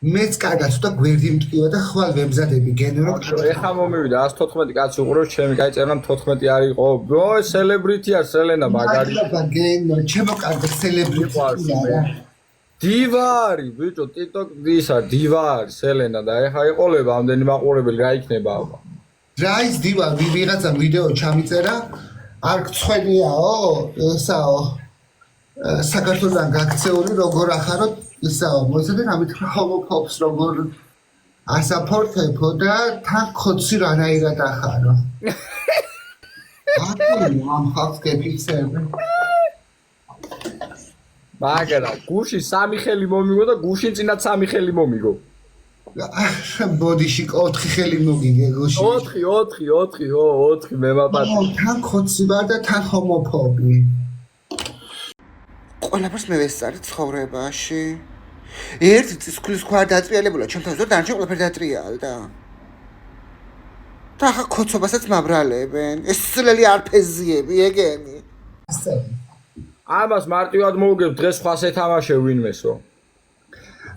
მეც კარგად ცოტა გვერდი მტკივა და ხვალ ვემზადები გენერო. ეხა მომივიდა 114 კაცი უყურებს ჩემი გაიწერა 14 არ იყო. ой, სელებრიტია სელენა მაგარი. გენო, ჩემო კარგად სელებრიტია. დივარი, ბიჭო, TikTok ისა დივარი სელენა და ეხა იყოლება ამდენი მაყურებელი რა იქნება აბა. რა ის დივა ვიღაცა ვიდეო ჩამიწერა არ გწხვენიაო ესაო საქართველოსთან გაქცეული როგორ ახაროთ ისაო მოიცადეთ ამით ჰომოფობს როგორ ასაპორტებო და თან ხოცი რანაირად ახარო ამ ხალხს გეფიცები მაგარა გუში სამი ხელი მომიგო და გუშინ წინათ სამი ხელი მომიგო ბოდიში 4 ხელი მოგიგე გუში 4 მე მაპატი თან ხოცი ვარ და თან ჰომოფობი ყველაფერს მე ვესწარი ცხოვრებაში ერთი წისქვილის ქვა დატრიალებულა ჩემთან ზოგადად არჩე ყველაფერი დატრიალდა და ხა ხოცობასაც მაბრალებენ ეს სულელი არფეზიები ეგენი ასე ამას მარტივად მოუგებ დღეს ხას ეთამაშე ვინმესო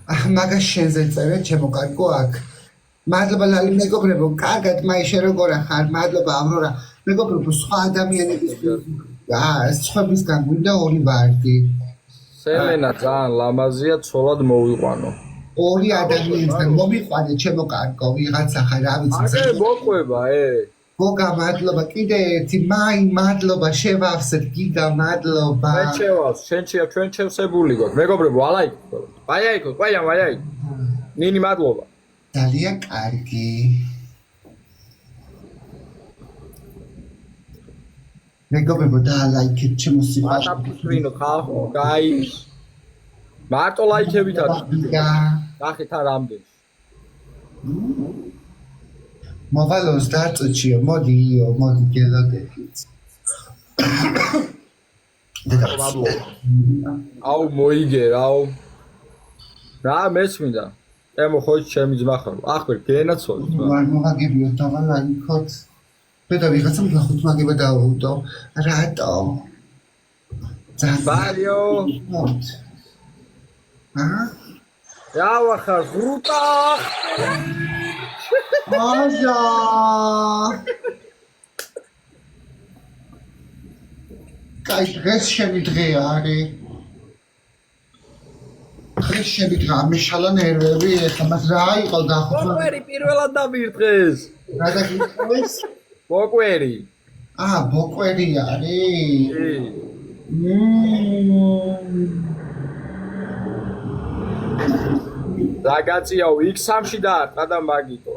მაგას შენზე წერე ჩემო კარგო აქ მადლობა ლალი მეგობრებო კარგად მაიშე როგორ ახარ მადლობა ავრორა მეგობრებო სხვა ადამიანების სხვებისგან გვინდა ორი ვარდი სელენა ძალიან ლამაზია ცოლად მოვიყვანო ორი ადამიანისგან მომიყვანე ჩემო კარგო ვიღაცა ხარ რა ვიცი აგე მოყვება გოგა მადლობა კიდე ერთი მაი მადლობა შევავსეთ გიგა მადლობა მე შევავს ჩვენ შევსებული გვაქვს მეგობრებო ალაიქო ვაიაიქო ვაიაი ნინი მადლობა ძალიან კარგი მეგობრებო და ლაიქეთ ჩემო სიყვარული ატაფისვინო ხალხო გაის მარტო ლაიქებით არის ნახეთ არ ამდენს მოვალოს დაწოჩიო მოდი იო მოდი გელოდებით აუ მოიგე რაო რა მესმინდა ემო ხო ჩემი ძმა ხარ ახვე გენაცოლ ვარ მოგაგებიო დავალაიქოთ ბედა ვიღაცა მიხოთ მაგება დაუდო რატო ბარიო რა ხარ ღრუტა აჟა კაი დღეს შენი დღე არის დღეს შენი დღე ამეშალა ნერვები ეხლა მას რა იყო დახუჭა მოკვერი პირველად დამირთხეს რა დაგიწყეს მოკვერი ბოკვერი არის დაგაწიაო X3-ში დაარტყა და მაგიტო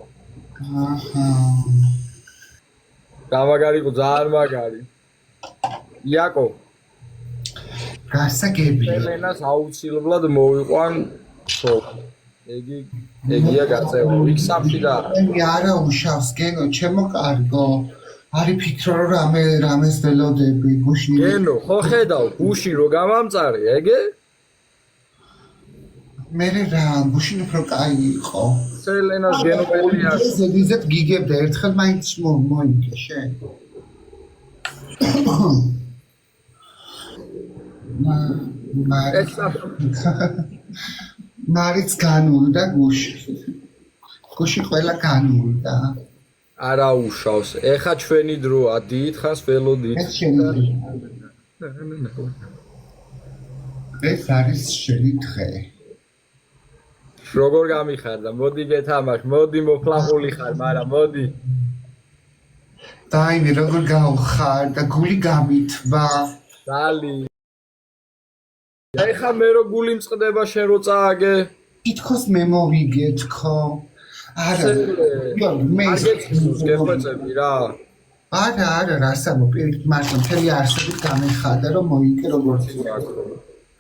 გამაგარიყო ძალიან მაგარი იაკო გასაგებია ელენას აუცილებლად მოვიყვან ეგია გაწევა X3-ში დაარტყა მე არა უშავს გენო ჩემო კარგო არი ფიქრო რომ რამეს ველოდები გუშინ გენო ხო ხედავ გუშინ რო გამამწარე ეგე მე რა გუშინ უფრო კაი იყო სელენას გენოპედია ზედიზეთ გიგებდა ერთხელ მაინც მოიგე შენ მარიც განულდა გუში ყველა განულდა არა უშავს ეხა ჩვენი დროა დიდხანს ველოდით ეს არის შენი დღე როგორ გამიხარდა მოდი გეთამაშ მოდი მოფლახული ხარ მაგრამ მოდი დაინე როგორ გავხარ და გული გამithვა დალი ეხა მე რო გული მწყდება შენ რო წააგე თითქოს მე მოვიგე თქო არა მე გეხვეწები რა არა რასამო პირით მართლა მთელი არსებით გამეხადა რომ მოიგე როგორც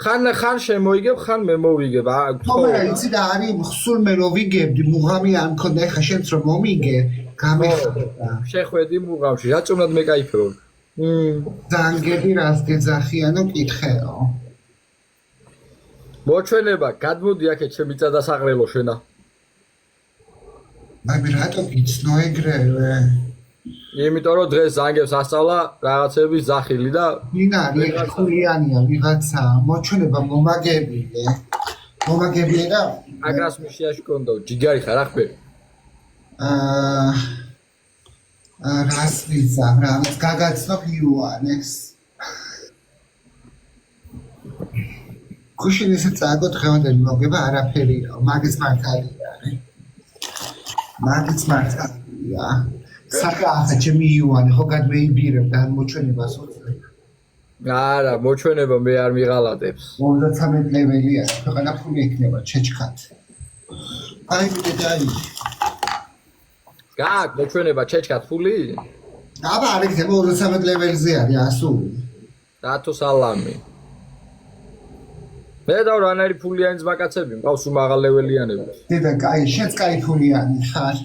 ხან შემოიგებ ხან მე მოვიგებ თუმცა იცი და არის ხსულ მე რო ვიგებდი მუღამი არ მქონდა ეხა შენც რომ მომიგე გამეხადა შეხვედი მუღამში რა წუნად მეკაიფეო ზანგები რას გეძახიანო კითხეო მოჩვენება გადმოდი აქეთ ჩემი წადასაღრელო შენა მე რატო გიცნო ეგრევე იმიტომ რომ დღეს ზანგებს ასწავლა რაღაცების ზახილი და ვიღაცა ვიღაცა მოჩვენება მომაგებია და აგრას მისიაში კონდო ჯიგარი ხარ ახბე რას ვიზამ რა გაგაცნობ იუანეს ქუშინის წაგო დღევანდელი მოგება არაფერია მაგის მართალია მაგის მართალია საკაახა ჩემი იუანი ხო გადმეიბირებ და მოჩვენებას უწევ არა მოჩვენება მე არ მიღალატებს 33 ლეველია ქვეყანა ფული ექნება ჩეჩხად აი მიდაი გაკ მოჩვენება ჩეჩქად ფული აბა არ იქნება 33 ლეველზე არის ასული რატო სალამი მე და რანერი ფულიანის მაკაცები მყავს უმაღალ ლეველიანები დედა კაი შენც კაი ფულიანი ხარ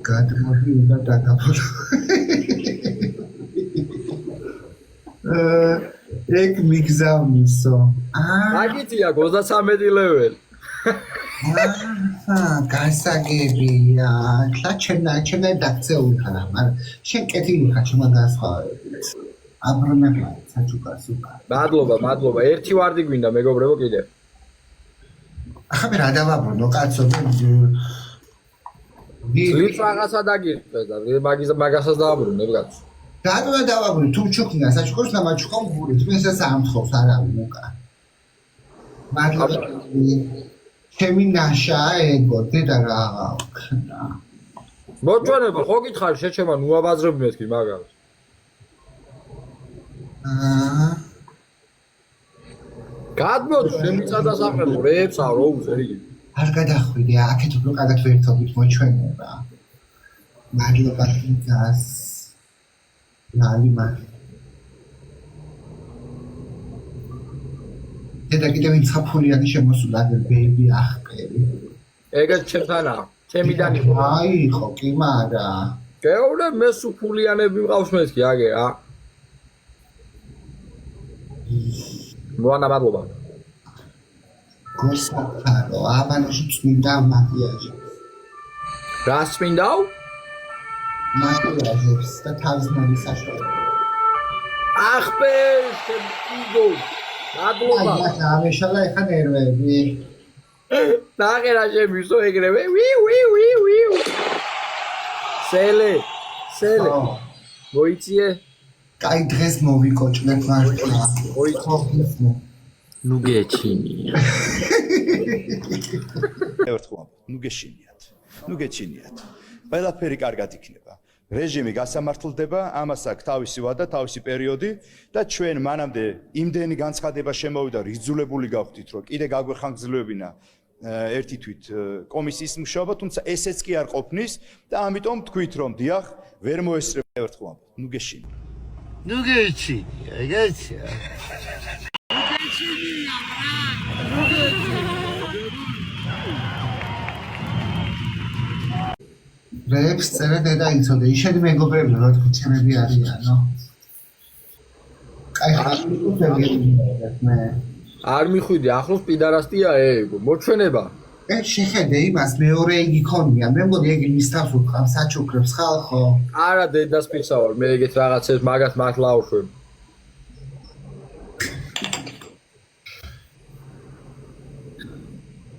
გადმოვიდა და დაგაფოლო ეგ მიგზავნისო მაგითია 23 ლეველი გასაგებია ჩემნა დაქცეული ხარ მაგრამ შენ კეთილი ხარ ჩემთან გასხვავებით აბრუნებლა საჩუქარს უკან მადლობა ერთი ვარდი გვინდა მეგობრებო კიდე ახლა მე რა დავაბრუნო კაცო ვით რაღაცა დაგირწეს და მაგასაც დავაბრუნებ კაცო რატო დავაბრუნე თუ ჩუქნა საჩუქარს და მაჩუქამ გურით მე ესეც ამთხოვს არავინ უკან მადლობა ჩემი ნაშა ეგო დედა რა ვქნა მოჩვენება ხო გითხარ შეჩემა ნუაბაზრები მეთქი მაგას გადმოდი შემიწადა საყრელო რეებს არო უზერი არ გადახვიდე აქეთ უფრო კარგად ვერთობით მოჩვენება მადლობა გას ლალი დედა კიდევ ვინც საფულიანი შემოსულა ბეიბი ახყერი ეგეც ჩემთანაა ჩემიდან იყო აი ხო კი მარა გეუბნე მე სუფულიანები მყავს მეთქი აგე რა მოანა მადლობა გოსაკარო ამანში წმინდა მაგიაჟი რას წმინდაო მაგიაჟებს და თავისმარის საშუალებით ახბე შემიგო მადლობა ამეშალა ეხა ნერვები ნახე რა შემისო ეგრევე სელე მოიწიე კაი დღეს მოვიკოჭნეთ მართლა მოიწიე ნუ გეჩინია ერთხელ ნუ გეჩინიათ ყველაფერი კარგად იქნება რეჟიმი გასამართლდება ამას აქვს თავისი ვადა თავისი პერიოდი და ჩვენ მანამდე იმდენი განცხადება შემოვიდა იზოლებული გავხდით რომ კიდე გაგვეხანგრძლივებინა ერთი თვით კომისიის მუშაობა თუმცა ესეც კი არ ყოფნის და ამიტომ თქვით რომ დიახ ვერ მოესწრება ერთხელ ნუ გეჩინია ეგეცია რეებს წერა დედა იცოდე ისეთი მეგობრები რა თქო ჩემები არიანო კაი მე არ მიხვიდი ახლოს პიდარასტია ეგო მოჩვენება ეს შეხედე იმას მეორე იგი ქონია მე მგონი იგი მის თავს უყავს საჩუქრებს ხალხო არა დედას ფიცავარ მე ეგეთ რაღაცებს მაგას მართლა აუშვებ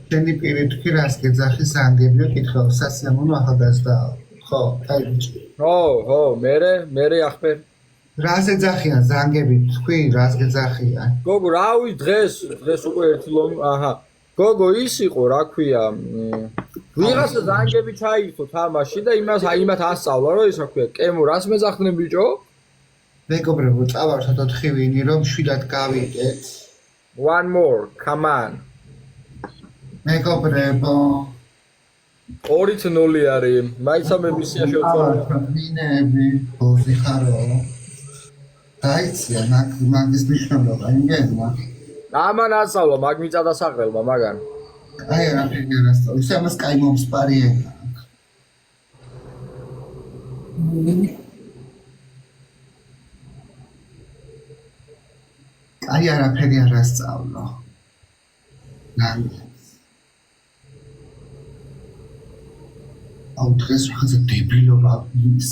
შენი პირი თქვი რას გეძახი სანგებიო კითხავ სასიამოვნო ახალგაზრდაა ხო თაიჭი ხო მე ახბე რას ეძახიან ზანგები თქვი რას გეძახიან გოგო რავი დღეს უკვე ერთი ლომი აჰა გოგო ის იყო რა ქვია ვიღაცა ზანგები ჩაირთო თამაში და იმათ ასწავლა რომ ისა ქვია კემო რას მეძახდნენ ბიჭო მეგობრებო წავართ 4 ვინი რომ შვიდად გავიგეთ one more come on მეგობრებო 2-0 არის მაიცა მე მისია შევწვალე ვინები ბოზი ხარო დაიცია მაგის მნიშვნელობა იმგენმა ამან ასწავლა მაგ მიწადა საყრელმა მაგან აი რა ფიგურასწავლა ისე ამას კაი მომსპარია აი არაფერი არ ასწავლო აუ დღეს რაღაცა დებილობა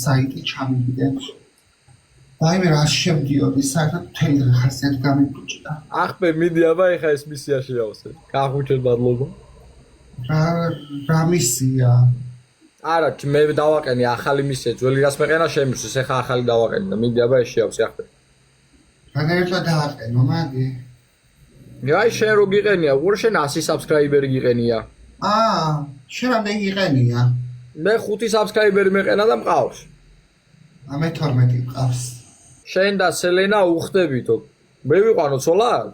საიტი ჩამიგდებს ვაიმე რა შემდიოდი საერთოდ მთელი ხასიათი გამიბუჭდა. ახბე მიდი აბა ეხა ეს მისიაში ავსე. გახვიჩეთ მადლობა. რა მისია? არა, მე დავაყენე ახალი მისია, ძველი რას მეყენა შემისვის, ეხა ახალი დავაყენე და მიდი აბა ეს შეავსე ახბე. რანაირად დააყენო მაგი? აი შენ რო გიყენია, უყურე შენ 100 subscriber-ი გიყენია. შენ რამდენი გიყენია? მე 5 subscriber-ი მეყენა და მყავს. მე 12 მყავს. შენ და სელენა უხდებითო. მე ვიყვანო ცოლად?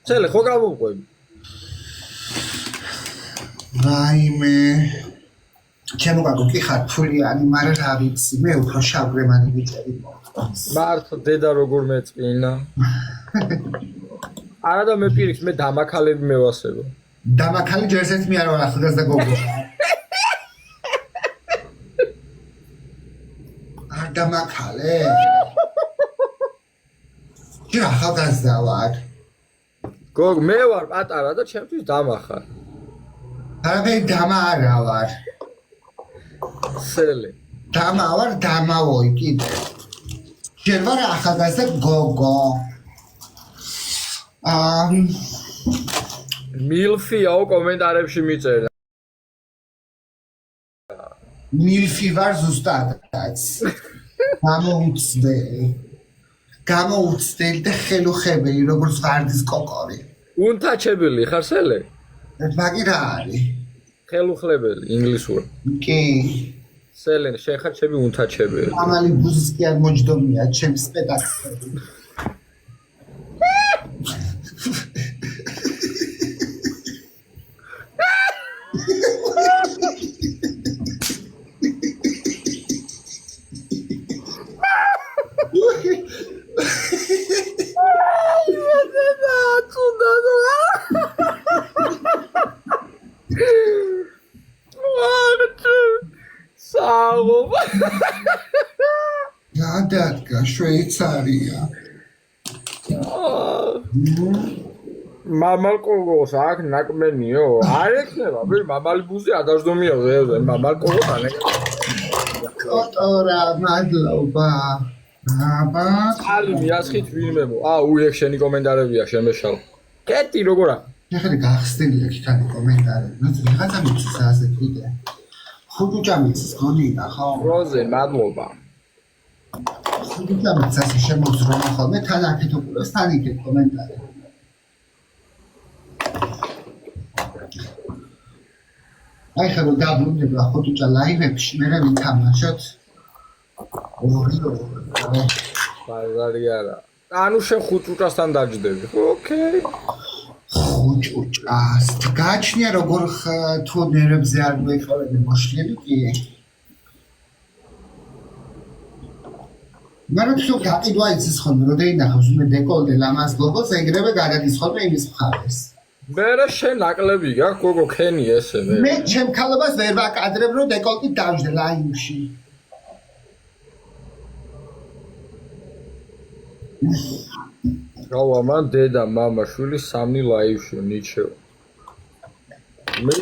სელე ხო გამოვყვები? ვაიმე ჩემო გაგო კი ხარ ფულიანი, მაგრამ რა ვიცი, მე უფრო შავგრემანი ბიჭები მოხდეს. მართლა დედა როგორ მეწყინა. არა და მე პირიქს მე დამაქალები მევასებო. დამაქალი ჯერზეთ მე არ ვარ ახალგაზრდა გოგო. არ დამაქალე? კი ახალგაზრდა ვარ. გოგ მე ვარ პატარა და ჩემთვის დამახარ. არაფერი დამა არა ვარ. სელე. დამა ვარ, დამავოი კიდე. ჯერ ვარ ახალგაზრდა გოგო. მილფიაო კომენტარებში მიწერდა. მილფი ვარ ზუსტადაც. გამოუცდელი და ხელუხებელი როგორც ვარდის კოკორი. უნთაჩებელი ხარ სელე? მაგი რა არის? ხელუხლებელი ინგლისურად. კი. სელე შენ ხარ ჩემი უნთაჩებელი. ამალი ბუზის კი არ მოჯდომია ჩემს პედაგოგები. გადადგა შვეიცარია. მამალ კოგოს აქ ნაკმენიო? არ ექნება, მე მამალი ბუზი ადაждომია ვეზე, მამალ კოგოს არ ექნება. კოტორა, მადლობა. აბა, ალი მიასხით ვინმემო. უიექ შენი კომენტარებია შემეშალ. კეტი როგორა? ეხლა გახსნილია იქანი კომენტარები. რაღაცა მიცის ასე კიდე. ხუთუჭა მიცის გონინა ხო? როზენ მადლობა. ხუთუჭა მიცის ასე შემოძრომა ხოლმე თან აქეთ უყურებს თან იქეთ კომენტარები. აი ხა რომ დაბრუნდება ხუთუჭა ლაივებში მე რა ვითამაშოთ? ორი. ბაზარი არა. ანუ შენ ხუთუჭასთან დაჯდები. ოკეი. ხუთუჭას გაჩნია როგორ თუ ნერვებზე არ მოიყოლები მოშლები კი. მაგრამ თუ გაყიდვა იცის ხოლმე რომ დაინახავს მე დეკოლტე ლამაზ გოგოს ეგრევე გადადის ხოლმე იმის მხარეს. მერე შენ ნაკლები გაქვს გოგო ქენი ესე მე. მე ჩემ ქალობას ვერ ვაკადრებ რომ დეკოლტი დავждე ლაივში. გავა მან დედა მამა შვილი სამი ლაივში ნიჩეო. მე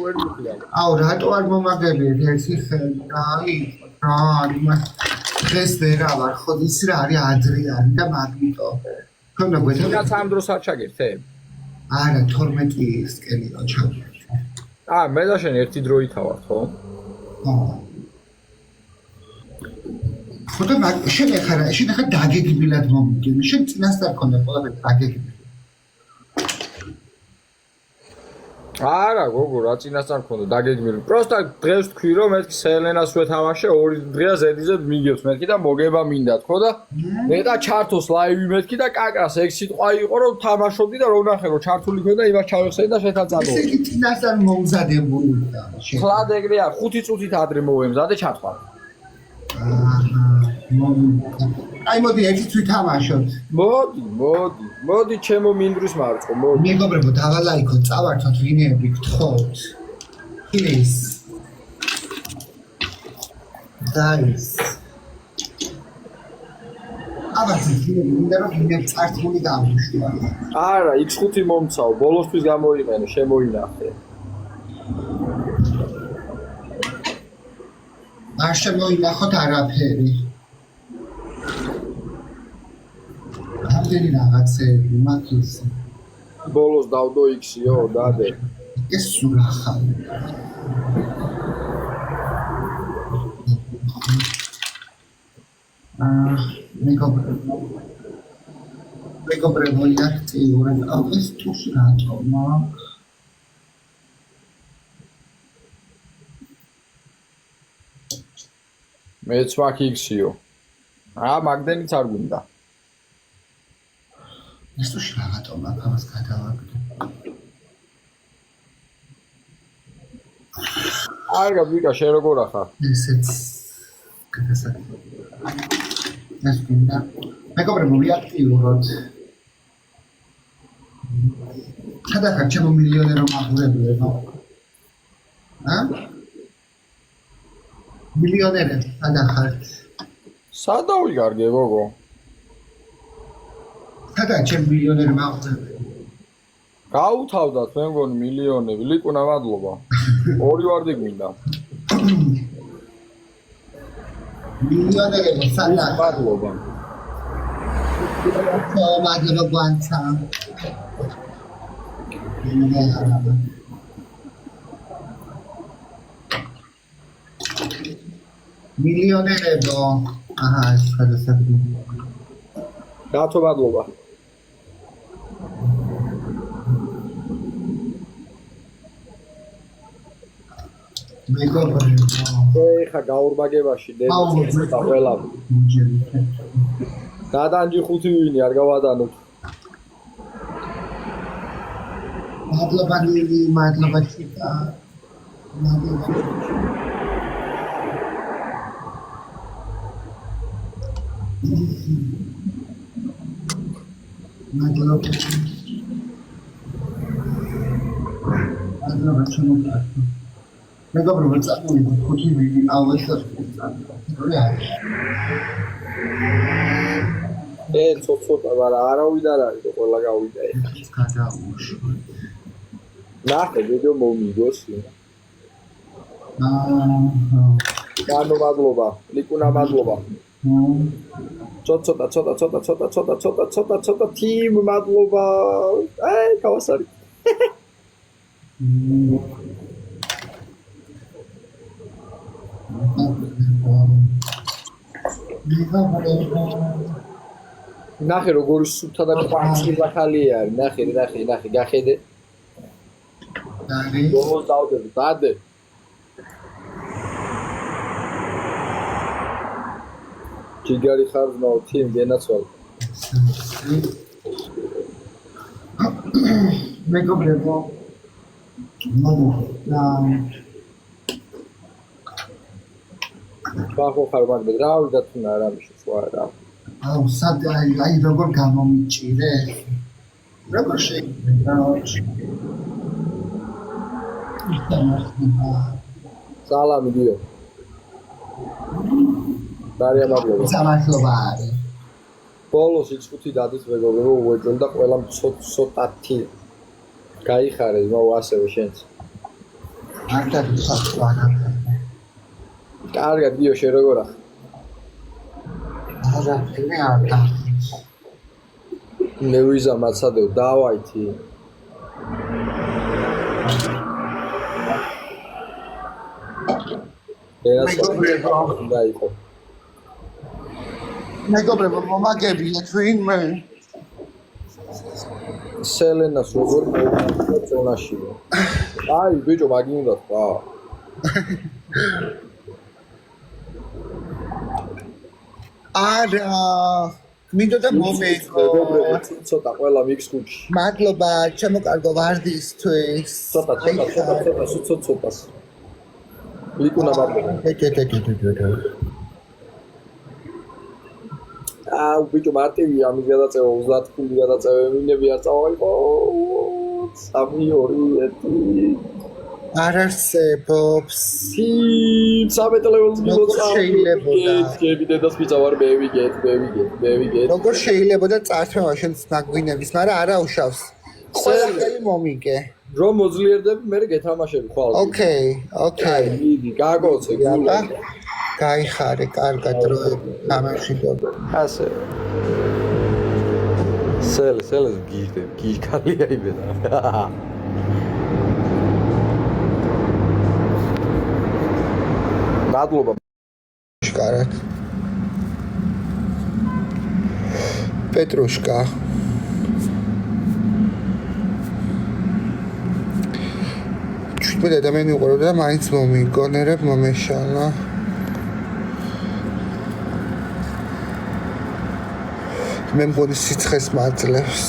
ვერ მიყლავ. რატო არ მომაგებიეთ ერთი ხელი? იმას დღეს ვერა ვარ ხო ის რა არის ადრიანი და მაგნიტო. თქო გვეთა რაც ამ დროს არ ჩაგერთე? არა 12-ისკენ რო ჩაგერთე. მე და შენ ერთი დროითა ვართ ხო? ხოდა შენ ახლა დაგეგმილად მომიგები. შენ წინასწარ ქონდა ყველაფერი დაგეგმილი. არა გოგო რა წინასწარ მქონდა დაგეგმილი. პროსტა დღეს თქვი რომ მეთქი სელენას ვეთამაშე ორი დღეა ზედიზედ მიგებს მეთქი და მოგება მინდა თქო და მე და ჩართოს ლაივი მეთქი და კაკრას ეგ სიტყვა იყო რომ თამაშობდი და რო ნახე რომ ჩართული ქონდა იმას ჩავეხსენე და შეთან წადო. ესე წინასწარ მომზადებული და შენ. ხლად ეგრე არ 5 წუთით ადრე მოვემზადე ჩათვალ. აი მოდი ერთი თვითამაშოთ. მოდი ჩემო მინდვრის მარწყო მოდი. მეგობრებო დავალაიქოთ წავართოთ ვინები გთხოვთ. Please. Guys. აბა მინდა რომ ვინები წართული გამიშვა. არა X5 მომცაო ბოლოსთვის გამოიყენე შემოინახე. არ შემოინახოთ არაფერი. ამდენი რაღაცეები მაქვს. ბოლოს დავდო X-იო, დადე. ეს სულ ახალი. მეგობრებო, აქტიურად აღეს თუში რატომა? მეც მაქვს X-იო. მაგდენიც არ გვინდა. ეს თუში რატომა? ამას გადავაგდო. არა, ვიკა, შენ როგორ ახარ? ესეც გადასაკეთებელი. ეს გინდა. მეგობრებო, ვიაქტიუროთ. სადახარ ჩემო მილიონერო მაყურებლებო? მილიონერები, სადახართ? სადავიგარგე, გოგო? სადაა ჩემ მილიონერ მაყურებლები? გაუთავდათ, მე მგონი მილიონები. ლიკუნა, მადლობა. ორი ვარდი გვინდა. მილიონერები, სადაა? მადლობა. მადლობა გვანცა. მილიონერებო. აჰა, ეს გადასაკეთებელი. გათო მადლობა. მეგობრებო. ეხა გაურბაგებაში დედაც და ყველა. დადანჯი 5 ვინი არ გავადანოთ. მადლობა ლილი, მადლობა ჩიტა. მადლობა. მადლობა. მადლობა შემოგარდო. მეგობრებო, წამოვიდეთ 5 ვინი ავესაც ცოტა, მაგრამ არავინ არ არის, ყველა გავიდა ეხა. გადაუშვა. ნახე, ვიდეო მომიგოს. განო მადლობა, ლიკუნა მადლობა. ცოტა, თიმ მადლობა. კავასარი. ნახე როგორი სუფთა და კვანცილ ახალი არის. ნახე, გახედე. დარი. ბოლოს დავდები, დადე. ჯიგარი ხარზმაო თიმ გენაცვალ. მეგობრებო. ბახო ხარ მაგდე რა ვიდა თუ არა მიშ სხვა რა. აუ სად აი როგორ გამომიჭირე? როგორ შეიძლება? სალამი დიო. დარია მადლობა. სამართლობა არის. ბოლოს 5 დადით მეგობრებო უეჯონ და ყველა ცოტათი გაიხარეს მოუ ასევე შენც. არ დაგიხარდა. კარგად დიო შე როგორ ახ? არა, მე არ და. ნევიზა მაცადევ დავაითი. მეგობრებო, მომაგებიათ ვინმე? სელენას როგორ მოვაწონაში. აი, ბიჭო, მაგი უნდა თქვა. არა, მინდოდა მომექო. ცოტა ყველა მიქს კუჩი. მადლობა, ჩემოკარგო ვარდისთვის. ცოტა. ლიკუნა მადლობა. ბიჭო, მარტივია ამის გადაწევა 30 ფული გადაწევა მინები არ წავალიყო. 3-2-1 არ არსებობს. სამეტ ლეველს როგორ შეიძლებოდა? გები დედას მიწავარ მე ვიგეთ. როგორ შეიძლებოდა წარჩევა შენს მაგვინების, მაგრამ არა უშავს. ყველაფერი მომიგე. რომ მოძლიერდები, მე გეთამაშები ხვალ. ოკეი. მიდი, გაგოცე, გულა. გაიხარე კარგად რო გამეშვიდობ. ასე. სელს გიქალია იბედა. მადლობა. შკარად. პეტრუშკა. მე ადამიანი უყურებ და მაინც მომიგონერებ მომეშალა. მე მგონი სიცხეს მაძლევს.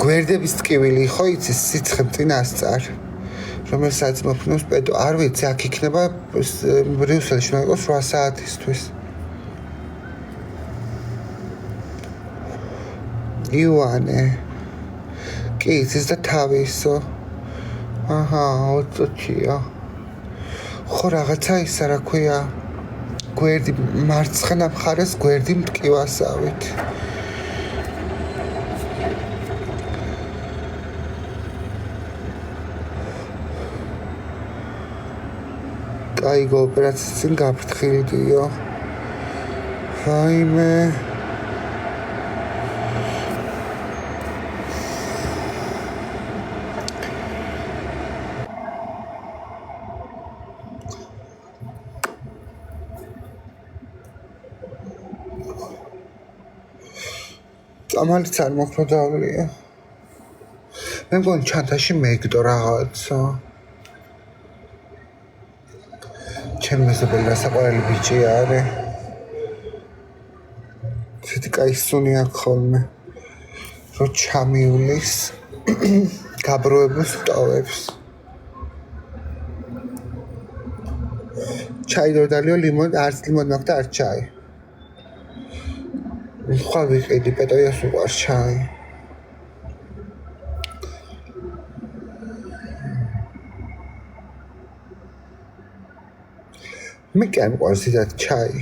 გვერდების ტკივილი ხო იცის სიცხე წინასწარ. რომელსაც მოფნოს პედო არ ვიცი აქ იქნება ბრიუსელში უნდა იყოს 8 საათისთვის. იოანე. კი იცის და თავისო. აჰა, ოწოჩია. ხო რაღაცა ისა რა ქვია. გვერდი მარცხენა მხარეს გვერდი მტკივასავით. კაიგო ოპერაციის წინ გაფრთხილდიო. ვაიმე. წამალიც არ მოხდა დავლია. მე მგონი ჩანთაში მეგდო რაღაცა. ჩემ მეზობელი რასაყვარელი ბიჭი არის. ცეთი კაი სუნი აქვს ხოლმე. რო ჩამიulis გაბროებს ტოვებს. ჩაი დორდალიო ლიმონ არც ლიმონი მაქვს და არც ჩაი. ხვალ ვიყიდი პეტოიას უყარს ჩაი. მე კი არ მიყვარს ისეთ ჩაი.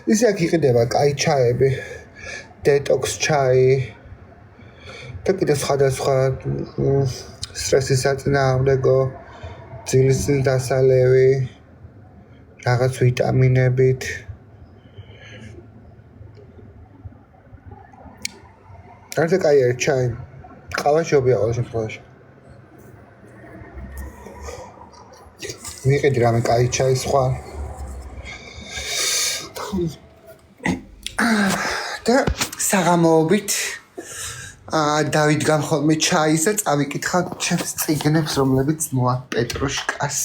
ისე აქ იყიდება კაი ჩაები, დეტოქს ჩაი და კიდე სხვადასხვა სტრესის საწინააღმდეგო ძილის დასალევი, რაღაც ვიტამინებით. არც კაი არის ჩაი. ყავა შობია ყოველ შემთხვევაში. ვიყიდი რამე კაი ჩაი სხვა. და საღამოობით დავიდგამ ხოლმე ჩაის და წავიკითხავ ჩემს წიგნებს, რომლებიც მოაქვს პეტრუშკას,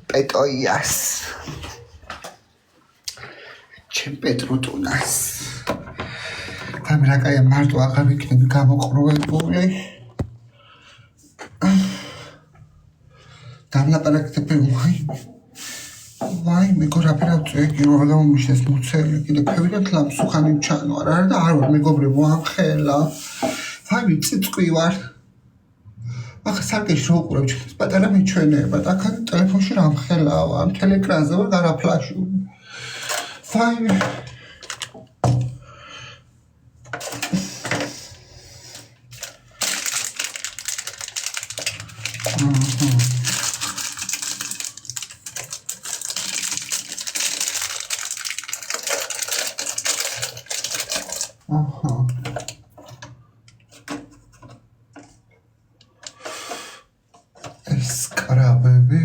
პეტოიას, ჩემ პეტრუტუნას. ამ რაკაია მარტო აღარ ვიქნები გამოყრუებული. დამლაპარაკდები ვაიმე გორაფერა წვეგი რომ მომიშეს მუცელი კიდე ფევიდან თლამსუხანი ჩანო არა და არ ვარ მეგობრებო ამხელა ვაიმე წიწყვი ვარ ახლა სარკეში რო უყურებ ჩემს პატარა მიჩვენება და აქ ტელეფონში რამხელაა ამ ტელეკრანზე ვარ გარაფლაშული ვაიმე სკრაბები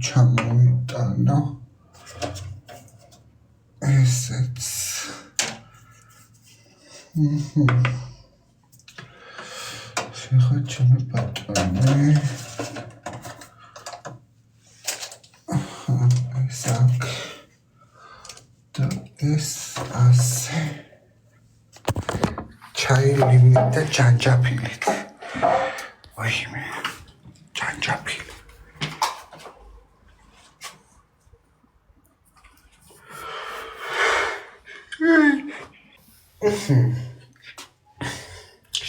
ჩამოვიტანა ესეც შეხოჩემ პატრონი ესაკ და ეს ასე ჩაი ლიმით და ჯანჯაფილით ვაიმე ჯანჯაფილი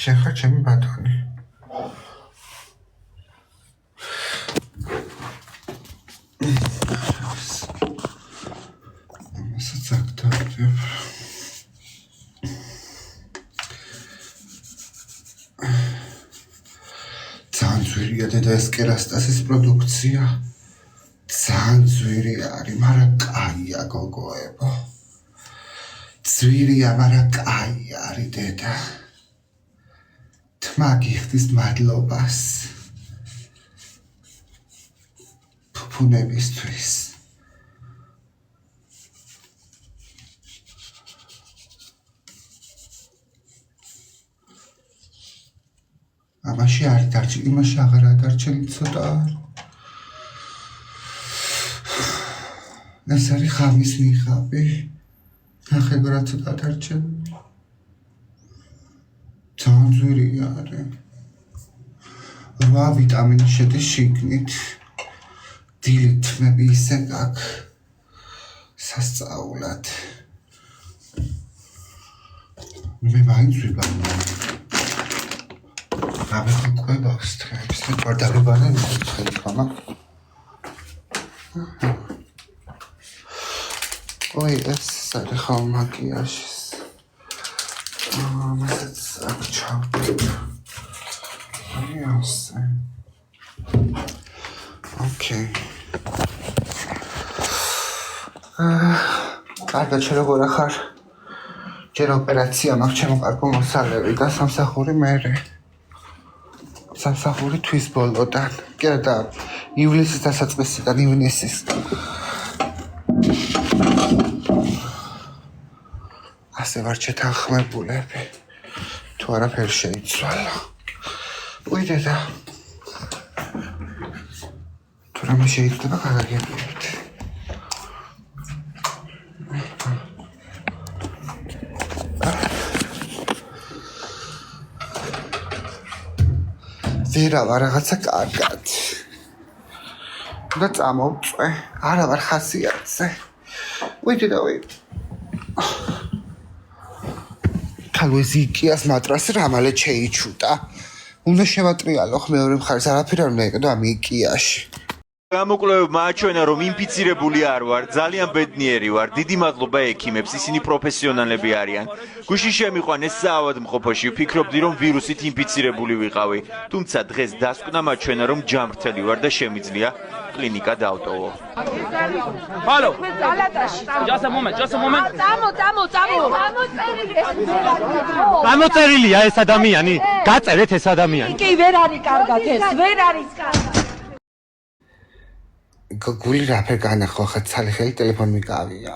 შეხა ჩემი ბატონი ამასაც აქ დავდებ დედა ეს კერასტასის პროდუქცია ძალიან ძვირი არის, მაგრამ კაია გოგოებო. ძვირია, მაგრამ კაი არის დედა. თმა გიხდის მადლობას. ფუფუნებისთვის. ამაში არ დარჩი, იმაში აღარ დარჩენი ცოტა. ეს არის ხამის მიხაბი. ნახე რა ცოტა დარჩენი. ძალიან ძვირია არის. 8 ვიტამინი შედის შიგნით. დილით თმები ისე გაქვს. სასწაულად. მე მაინც ვიბანო. აბა ყვებას თრებს, ვარ დაგებანა მიხელი ხამა. ой, ეს არის ხომ მაკიაჟის. მასაც აქ ჩავდებ. აი ასე. ოკეი. კარგად შე როგორ ახარ? ჯერ ოპერაცია მაქვს ჩემო კარგო მოსალევი და სამსახური მერე. სამსახური თვის ბოლოდან. კი და ივლისის დასაწყისიდან ივნისის. ასე ვარ ჩეთანხმებულები. თუ არაფერი შეიცვალა. უი დედა. თუ რამე შეიძლება გავაგებინოთ. ვერა ვარ რაღაცა კარგად. და წამოვწვე. არა ვარ ხასიათზე. უი დედა უი. ქალვეზი იკიას მატრასი რამალე შეიჩუტა. უნდა შევატრიალო მეორე მხარეს არაფერი არ უნდა იყიდო ამ იკიაში. გამოკვლევებმა აჩვენა, რომ ინფიცირებული არ ვარ, ძალიან ბედნიერი ვარ. დიდი მადლობა ექიმებს, ისინი პროფესიონალები არიან. გუშინ შემიყვანეს საავადმყოფოში, ვფიქრობდი, რომ ვირუსით ინფიცირებული ვიყავი. თუმცა დღეს დასკვნამ აჩვენა, რომ ჯანმრთელი ვარ და შემიძლია კლინიკა დავტოვო. Hallo. Just a moment. გამოწერილია ეს ადამიანი, გაწერეთ ეს ადამიანი. კი ვერ არის კარგად ეს, ვერ არის კარგად. გული რაფერ განახო ხა ცალხელი ტელეფონი მიკავია.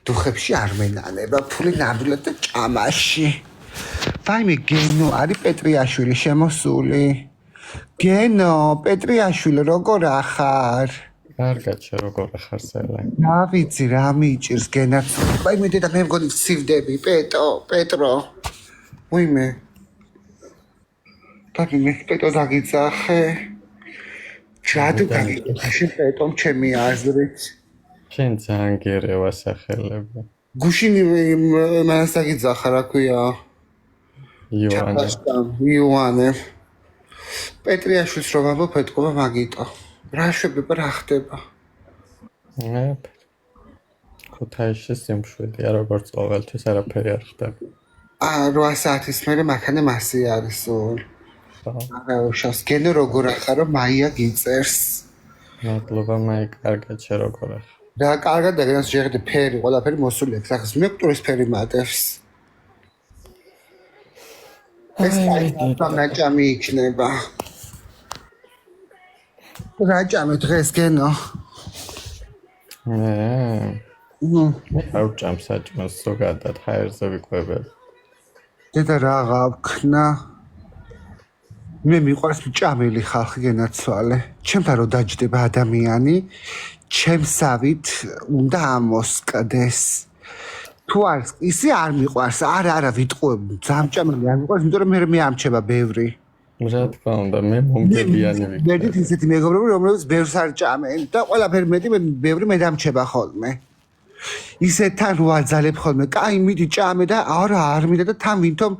დუხებში არ მენანება, ფული ნამდვილად და ჭამაში. ვაიმე გენო არის პეტრიაშვილი შემოსული. გენო, პეტრიაშვილი როგორ ახარ? კარგად შე როგორ ახარ სელე? რა ვიცი რა მიჭირს გენაც. ვაიმე დედა მე მგონი ვცივდები, პეტრო. ვაიმე. დაგინე პეტრო დაგიძახე. ჯადუ გაგიხში პეტომ ჩემი აზრით. შენ ძალიან გერევა სახელები. გუშინი მას დაგიძახა რა ქვია? იოანე. პეტრიაშვილს რომ ამბობ ეთქობა მაგიტო. რა შვება რა ხდება? ქუთაისში სიმშვიდეა როგორც ყოველთვის არაფერი არ ხდება. 8 საათის მერე მანქანა მასი არის სულ. არა უშავს გენო როგორ ახარო მაია გიწერს. მადლობა მაი კარგად შე როგორ ახარ? რა კარგად დაგენას შეხედე ფერი ყველაფერი მოსული აქვს. ახლა მეკვტურის ფერი მატებს. ეს ნაჭამი იქნება. რა ჭამე დღეს გენო? არ ჭამ საჭმელს ზოგადად ჰაერზე ვიყვებებ. დედა რა გავქნა? მე მიყვარს ჭამელი ხალხი გენაცვალე. ჩემთან რო დაჯდება ადამიანი, ჩემსავით უნდა ამოსკდეს. თუ არ ისი არ მიყვარს, არა ვიტყუებ, ძამჭამელი არ მიყვარს, იმიტომ რომ მე ამჩება ბევრი. რა თქმა უნდა, მე მომგებიანი ვიქნები. მედით ისეთი მეგობრები, რომლებიც ბევრს არ ჭამენ და ყველაფერი მეტი ბევრი მე დამჩება ხოლმე. ისეთან რო აძალებ ხოლმე, კაი მიდი ჭამე და არა არ მინდა და თან ვითომ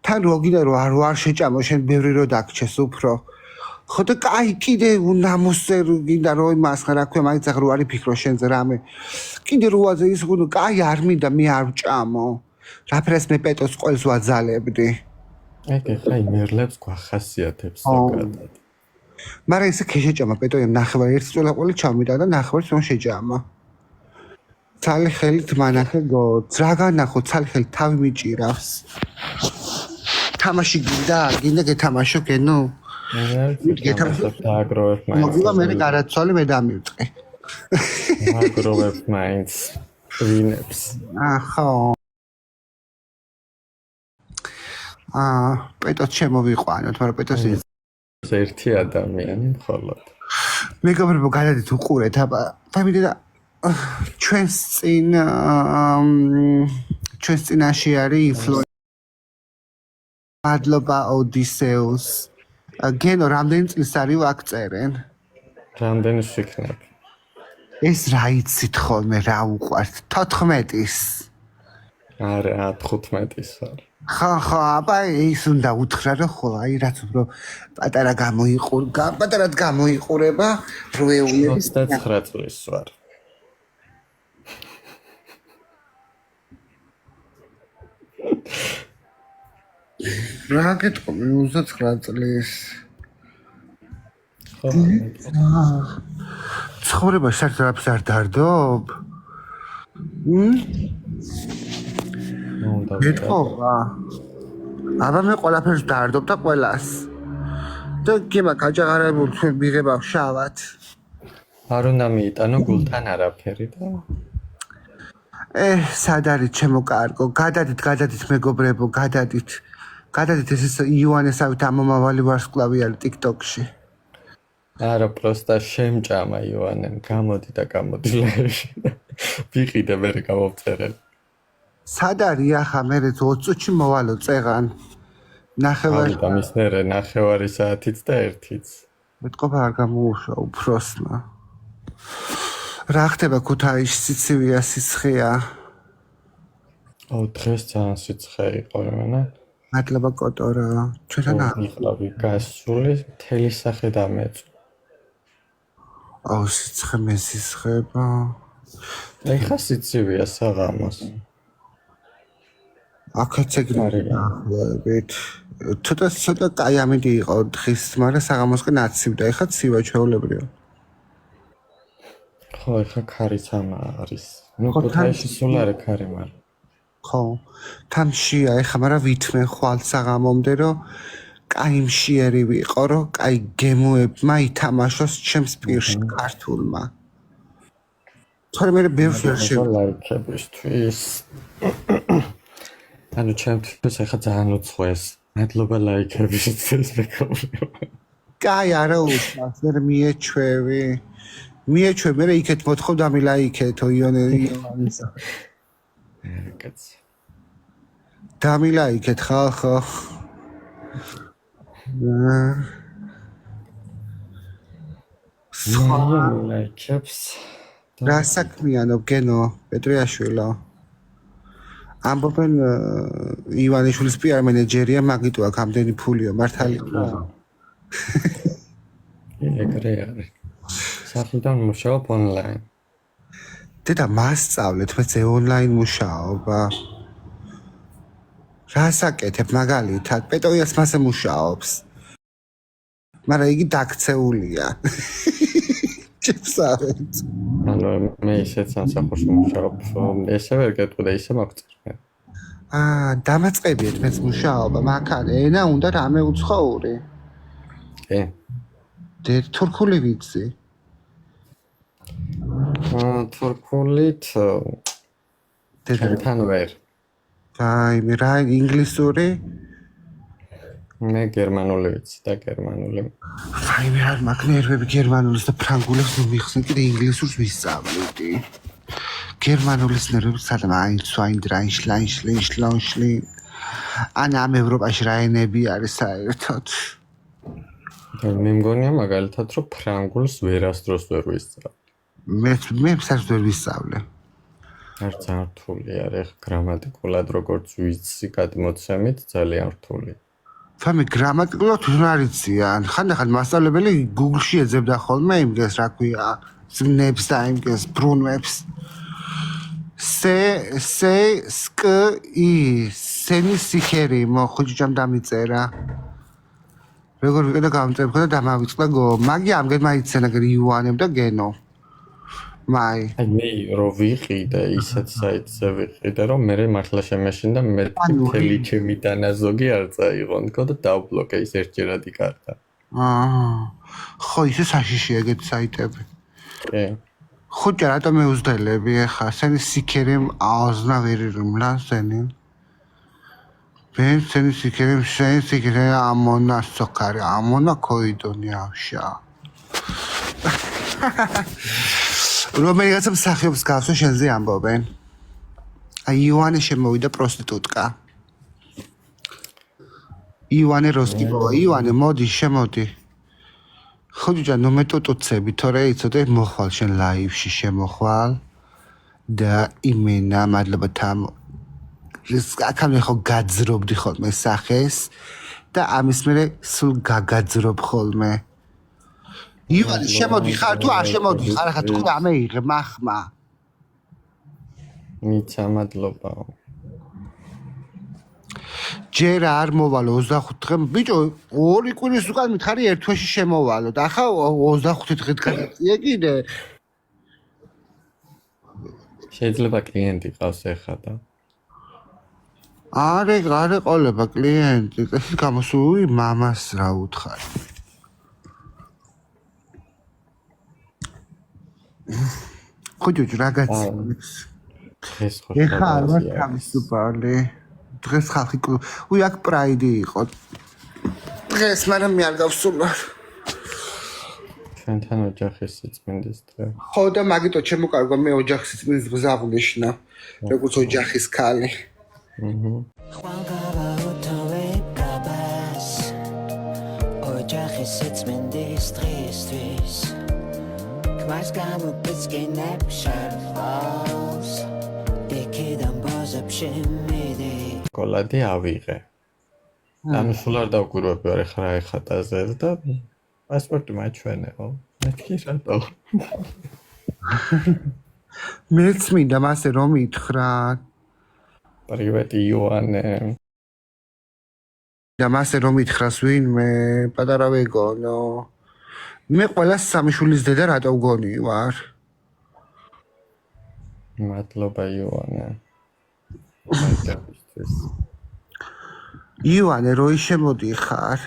თან რო გინდა რო არ შეჭამო შენ ბევრი რო დაგჩეს უფრო. ხო და კაი კიდე ნამოსე გინდა რო იმას რა ქვია მაინც ახლა რო არის ფიქრო შენზე რამე. კიდე რო აძე ის გუნ კაი არ მინდა მე არ ვჭამო. რაფერს მე პეტოს ყველს ვაძალებდი. ეგ ხა იმერლებს გვახასიათებს ზოგადად. მაგრამ ესე ქეშეჭამა პეტოემ ნახევარი ერთი წველაყოლი ჩამიტა და ნახევარს რომ შეჭამა. ცალი ხელით მანახე რა განახო ცალი ხელით თავი მიჭირავს. თამაში გინდა გეთამაშო გენო? დააგროვებ მაინც. მოგივა მე გარაცვალი მე დამივწყე. დააგროვებ მაინც. ვინებს. ხო. პეტოს შემოვიყვანოთ, მაგრამ პეტოს ერთი ადამიანი მხოლოდ. მეგობრებო, გადადით უყურეთ, აბა, დამიდე და ჩვენს წინაში არის ინფლუენსერი. მადლობა ოდისეუს. გენო, რამდენი წლის არის ვაქწერენ? რამდენი შეგნებ? ეს რა იცით ხოლმე, რა უყვართ? 14-ის. არა, 15-ის ვარ. ხო, აბა ის უნდა უთხრა რომ ხო, აი რაც უფრო პატარად გამოიყურება, როეულების 29 წლის ვარ. რა გეტყვი 29 წლის. ხო. ცხოვრება საერთოდ არ დარდობ? გეტყობა. აბა მე ყველაფერს დარდობ და ყველას. და გემა გაჯაღარებულ ჩვენ მიღება შავად. არ უნდა მიიტანო გულთან არაფერი და სად არის ჩემო კარგო? გადადით მეგობრებო, გადადით ეს ივანესავით ამომავალი ვარსკვლავი არის TikTok-ში. არა, პროსტა შემჭამა ივანემ, გამოდი ლაივში. ვიყიდე მე გამოვწერე. სად არის ახლა მე 20 წუთში მოვალო წეღან. ნახევარი და მისნერე ნახევარი საათიც და 1-იც. მეტყობა არ გამოუშვა უფროსმა. რა ხდება ქუთაისში სიცივია სიცხეა? დღეს ძალიან სიცხე იყო მენა. მადლობა კოტორა. ჩვენთან მიყლავი გასული მთელი სახე დამეწო. სიცხე მესისხება. ეხა სიცივია საღამოს. აქაც ეგრეთ. ცოტა კაი ამინდი იყო დღის, მაგრამ საღამოსკენ აცივდა. ეხა ცივა ჩვეულებრივია. ხო, ეხა ქარიც არის. ნუ ქუთაისში სულ არის ქარი, მაგრამ ხო, თამშია ეხა, მაგრამ ვითმენ ხვალ საღამომდე რომ კაი მშიერი ვიყო, რომ კაი გემოებმა ითამაშოს ჩემს პირში ქართულმა. თორე მე ბევრს ვერ ლაიქებისთვის. ანუ ჩემთვის ეხა ძალიან უცხოეს. მადლობა ლაიქებისთვის მეგობრებო. კაი არა უშავს, მე მიეჩვევი. მე იქეთ მოთხოვ და მილაიქეთო იონისა. კაც. დამილაიქეთ ხო. ლაიქებს. რა საქმიანო გენო პეტრიაშვილო? ამბობენ ივანიშვილის PR მენეჯერია, მაგიტო აქ ამდენი ფულიო, მართალია. ეგრე არის. საფრთხიდან მუშაობ ონლაინ. დედა მასწავლეთ მეც ონლაინ მუშაობა. რა საკეთებ მაგალითად? პეტოიას მასე მუშაობს. მაგრამ იგი დაქცეულია. ჩიფსავეთ. ანუ მე ისეთ სამსახურში მუშაობ. ესე ვერ გეტყვი და ისე მოგწერე. დამაწყებიეთ მეც მუშაობა, მაგალითად ენა უნდა რამე უცხოური. კი. თურქული ვიცი. თურქულით თან ვერ. აი მე რა ინგლისური? მე გერმანული ვიცი და გერმანული. აი მე არ მაქვს ნერვები გერმანულის და ფრანგულებს მიხსენ კიდე ინგლისურს ვისწავლეთი. გერმანულის ნერვები სადამ აინშლაინშლი. ან ამ ევროპაში რა ენები არის საერთოდ? მე მგონია მაგალითად რომ ფრანგულს ვერასდროს ვერ ვისწავლე. მე საერთოდ ვერ ვისწავლე. არ ძალიან რთული არის გრამატიკულად როგორც ვიცი გადმოცემით ძალიან რთული. თამი გრამატიკულად თვითონ არ იციან. ხანდახან მასწავლებელი Google-ში ეძებდა ხოლმე იმგეს რა ქვია, ზნებს და იმგეს ბრუნვებს. სენი სიქერი მოხუჯამ დამიწერა. როგორ ვიყიდა გამწევ და დამავიწყდა გო. მაგი ამგერ მაიცენა იუანემ და გენო. მაი. აი მე რო ვიყიდე ისეთ საიტზე ვიყიდე რომ მე მართლა შემეშინდა მე მთელი ჩემი დანაზოგი არ წაიღონდო და დავბლოკე ის ერთჯერადი კარტა. ხო ისე საშიშია ეგეთი საიტები. კი. ხუჭა რატო მეუძდელები ახლა სენი სიქერემ აოზნავერი რომლა სენი. Ben seni sikerim, seni sikerim, amona sokari, amona koydun yavşa. რომელიღაცა მსახიობს გასო შენზე ამბობენ. აი ივანე შემოვიდა პროსტიტუტკა. ივანე როსტიბოვა, ივანე მოდი შემოდი. ხოჯა ნუ მეტუტუცები, თორე იცოდე მოხვალ შენ ლაივში შემოხვალ და იმენა მადლობა თამ ეს აქამდე ხო გაძრობდი ხოლმე სახეს და ამის მერე სულ გაგაძრობ ხოლმე. ივანე შემოდი ხარ თუ არ შემოდი ხარ ახლა თქვი ამეიღე მახმა. მიცა მადლობა. ჯერ არ მოვალო 25 დღე ბიჭო 2 კვირის უკან მითხარი ერთ თვეში შემოვალო და ახლა 25 დღით გადაწია კიდე. შეიძლება კლიენტი ყავს ეხა და არე ყოლება კლიენტი ეს გამოსული მამას რა უთხარ. ხოჯო რაგაც ეს ხო ეხა არ ვარ თავისუფალი დღეს ხალხი უი აქ პრაიდი იყო დღეს მაგრამ მე არ გავსულარ ჩვენთან ოჯახის სიწმინდის დღე ხო და მაგიტო ჩემო კარგო მე ოჯახის სიწმინდის დღეს აღნიშნა როგორც ოჯახის ქალი ოჯახის სიწმინდის დღისთვის Mas gamo piskinep sharfos Dekidam bozab shimidi კოლადი ავიღე. ანუ სულ არ დავკვირვები ვარ ეხლა რა ეხატაზე და პასპორტი მაჩვენეო. მეთქი რატო? მეც მინდა მასე რომ ითხრა. პრივეტი იოანე. და მასე რომ ითხრას ვინმე პატარა ვეგონო. მე ყველა სამშულის დედა რატო ვგონი ვარ? მადლობა იოანე. ივანე როი შემოდი ხარ?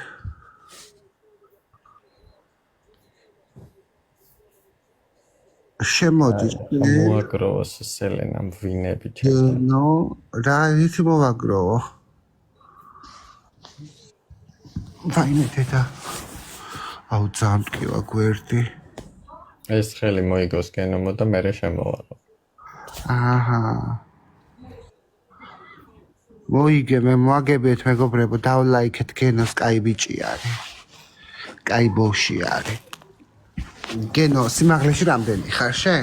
შემოდი. მოაგროვოს სელენამ ვინები ჩემს. ნო, რა იცი მოვაგროვო? ვაიმე დედა. აუ ძამტკივა გვერდი. ეს ხელი მოიგოს გენომო და მე შემოვალო. აჰა. მოიგე მე მოაგებიეთ მეგობრებო დავლაიქეთ გენოს კაი ბიჭი არის. კაი ბოში არის. გენო სიმაღლეში რამდენი ხარ შე?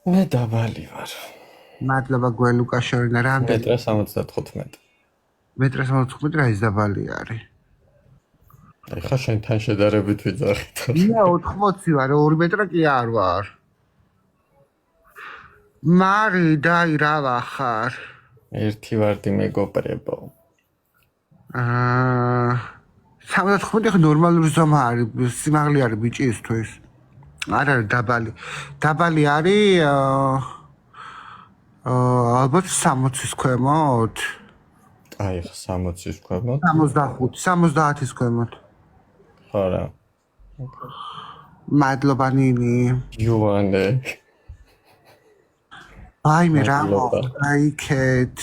მე დაბალი ვარ. მადლობა გველუკა შორინა რამდენი? 1.75. 1.75 რა ის დაბალი არის. ეხა შენთან შედარებით ვიძახით. მე 80 ვარ, 2 მეტრა კი არ ვარ. მარი დაი რა ვახარ? ერთი ვარდი მეგობრებო. 75 ნორმალური ზომა არის, სიმაღლე არის ბიჭისთვის. არ არის დაბალი. დაბალი არის ალბათ 60-ის ქვემოთ. აი 60-ის ქვემოთ. 65, 70-ის ქვემოთ. ხო რა. მადლობა ნინი. იოანე. აი მე რა მოიქეთ.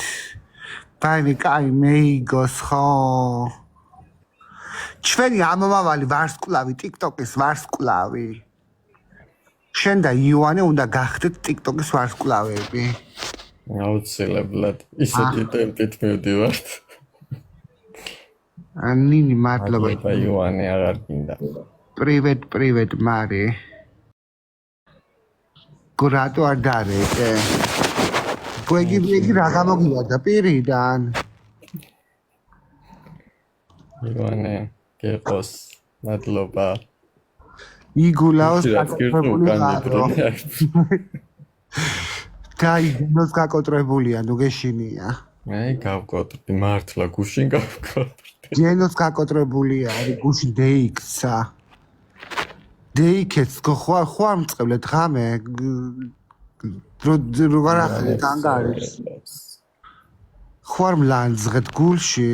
დაინი კაი მეიგოს ხო. ჩვენი ამომავალი ვარსკვლავი TikTok-ის ვარსკვლავი. შენ და იოანე უნდა გახდეთ TikTok-ის ვარსკვლავები. აუცილებლად ისეთი ტემპით მივდივართ. ნინი მადლობა იოანე აღარ გინდა. პრივეტ მარი. გურატო არ დარეკე. გვეგი რა გამოგივარდა პირიდან. იოანე გეყოს მადლობა. იგულაოს გაკოტრებული ხარო. გაიგნოს გაკოტრებულია, ნუ გეშინია. მე გავკოტრდი მართლა გუშინ გავკოტრდი. ჯენოს გაკოტრებული არის გუში დეიქცა დეიქეც ხوار მწყებლეთ ღამე როგორ ახალი განგარის ხوار მლანძღეთ გულში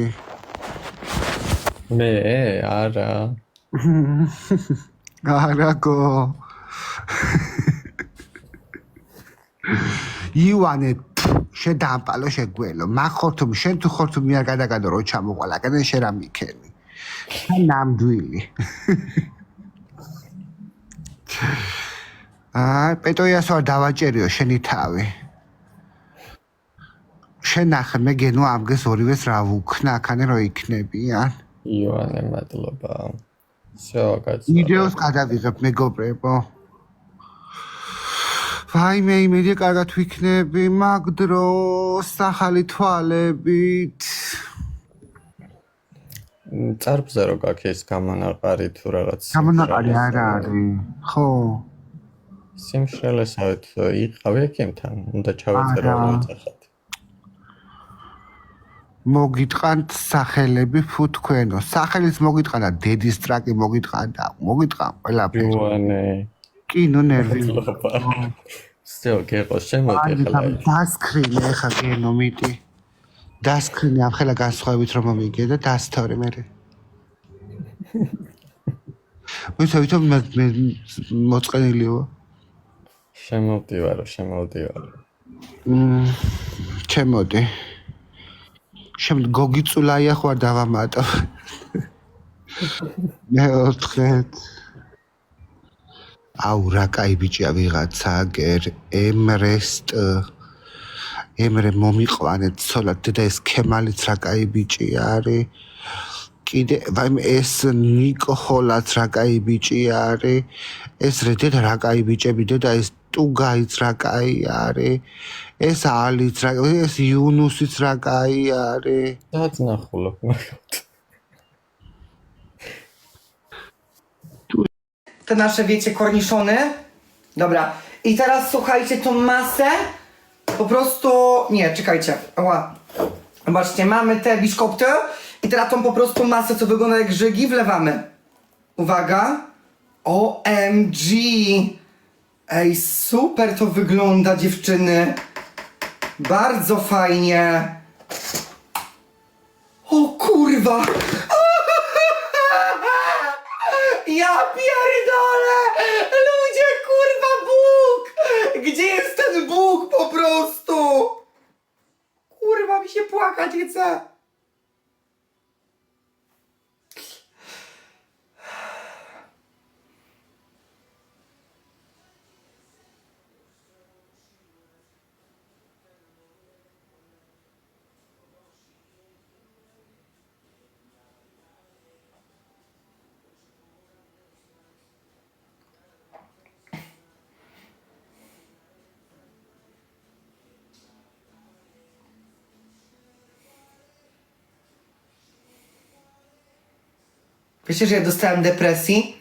მე არა არაგო ივანე შედამპალო შეგველო მახორთუმ შენ თუ ხორთუმი არ გადაგადო რო ჩამოყვალა კენ შენ რა მიქენი ნამდვილი პეტოიას ვარ დავაჭერიო შენი თავი შენ ნახე მე გენო ამგეს ორივეს რა ვუქნა აქანე რო იქნებიან ივანე მადლობა всё კაცო ვიდეოს გადავიღებ მეგობრებო ვაიმე იმედი კარგად ვიქნები მაგ დროს ახალი თვალებით წარბზე რო გაქვს ეს გამონაყარი თუ რაღაც გამონაყარი არ არის ხო სიმშრელესავით იყავი ეკემთან უნდა ჩავეწერო მოეწახათ მოგიტყანთ სახელები ფუ თქვენო სახელის მოგიტყანა დედის ტრაკი მოგიტყანა მოგიტყან ყველაფერი ივანე კინო ნერვი всё გეყო შემოდი ხლა დასკრინე ხა გენო მიტი დასკრინე ამ ხელა განსხვავებით რომ მომიგე და დასთორე მე ვისავითო მე მოწყენილიო შემოვდივარო ჩემოდი შემდგ გოგიწულაია ხო არ დავამატო მე ოთხეთ აუ რა კაი ბიჭია ვიღაცა გერ ემრე მომიყვანეთ ცოლად და ეს ქემალიც რა კაი ბიჭი არის კიდე ვაიმე ეს ნიკო ხოლაც რა კაი ბიჭი არის ეს რედედა რა კაი ბიჭები და ეს ტუგაიც რა კაი არის ეს ალიც რა ეს იუნუსიც რა კაი არის დაწნახულობ Te nasze, wiecie, korniszony. Dobra. I teraz słuchajcie, tą masę po prostu... Nie, czekajcie. Ała. Zobaczcie, mamy te biszkopty i teraz tą po prostu masę, co wygląda jak żygi, wlewamy. Uwaga. OMG. Ej, super to wygląda, dziewczyny. Bardzo fajnie. O kurwa. Ja pierdolę! Ludzie, kurwa, Bóg! Gdzie jest ten Bóg po prostu? Kurwa, mi się płakać chce. Wiecie, że ja dostałem depresji?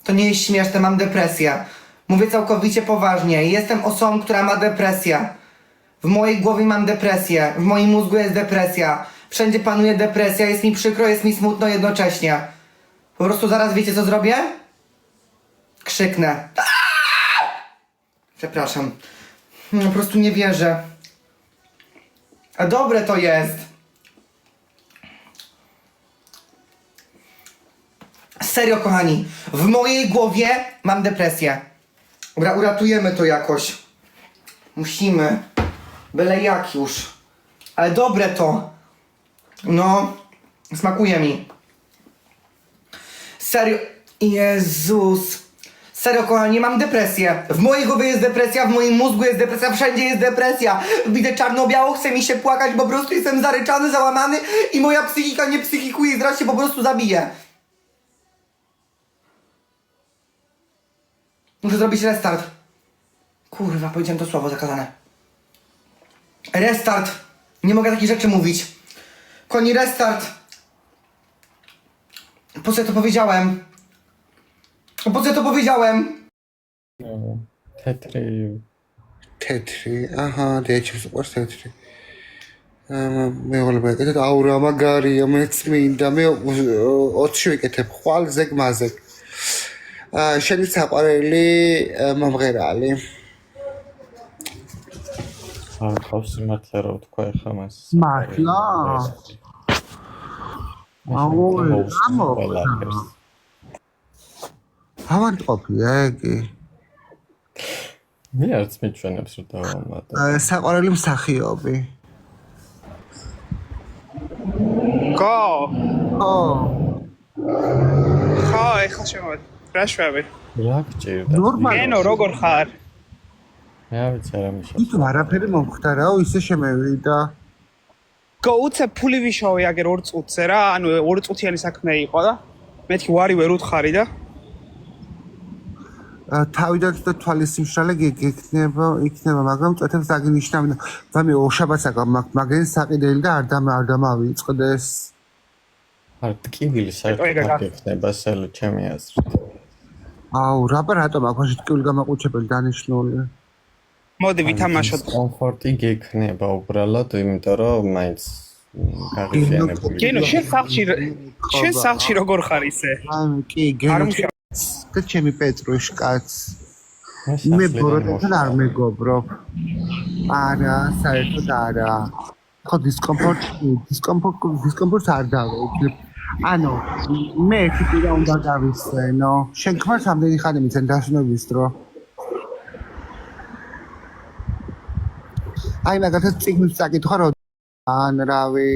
To nie jest śmieszne, mam depresję. Mówię całkowicie poważnie. Jestem osobą, która ma depresję. W mojej głowie mam depresję. W moim mózgu jest depresja. Wszędzie panuje depresja. Jest mi przykro, jest mi smutno jednocześnie. Po prostu zaraz wiecie, co zrobię? Krzyknę. Przepraszam. Po prostu nie wierzę. A dobre to jest. Serio, kochani, w mojej głowie mam depresję. Dobra, uratujemy to jakoś. Musimy. Byle jak już. Ale dobre to. No, smakuje mi. Serio. Jezus. Serio, kochani, mam depresję. W mojej głowie jest depresja, w moim mózgu jest depresja, wszędzie jest depresja. Widzę czarno-biało, chce mi się płakać, po prostu jestem zaryczany, załamany i moja psychika nie psychikuje i zaraz się po prostu zabije. Muszę zrobić restart. Kurwa, powiedziałem to słowo zakazane. Restart. Nie mogę takich rzeczy mówić. Koni, restart. Po co ja to powiedziałem? Po co ja to powiedziałem? Tetri. Tetri, aha, deci super tetri. მეუღლე მეკეთებ აურა მაგარია მეც მინდა მე 20 ვიკეთებ ხვალ ზეგ მაზეგ შენი საყვარელი მომღერალი არ ხავს მართლა რა თქვა ახლა მას მართლა ავანტყოფია ეგი მე არც მიჩვენებს რომ დავამატე საყვარელი მსახიობი გო ო ხა ეხლა შემოვედი რა შვები რა გჭირდა ნორმალი ენო როგორ ხარ მე ვიცი რა მიშა თუ არაფერი მომხდარაო ისე შემევიდა გო უცე ფული ვიშოვე აგერ 2 წუთზე რა ანუ 2 წუთიანი საქმე იყო და მეთქი ვარი ვერ უთხარი და თავიდან და თვალის სიმშრალე იქნება მაგრამ წეთებს დაგინიშნავდა და მე ოშაბაცაკა მაგენ საყიდელი და არ დამავიწყდეს არ ტკივილი საერთოდ იქნება სალო ჩემი აზრით აუ რატომ აქაში ტკივილი გამაყუჩებელი დანიშნული მოდი ვითამაშოთ კომფორტი გექნება უბრალოდ იმიტომ რომ მაინც გაღიზიანებული კინო შენ სახში როგორ ხარ ისე აი კი გენო და ჩემი პეტროშ კაც მე ბოროტთან არ მეგობრობ არა საერთოდ არა ხო დისკომფორტს არ დავექნებ ანუ მე თვითონ უნდა დავისვენო შენ ქმარს ამდენი ხანი მიცენ დასვენების დრო აი მაგათაც წიგნს წაკითხა რომ ან რავი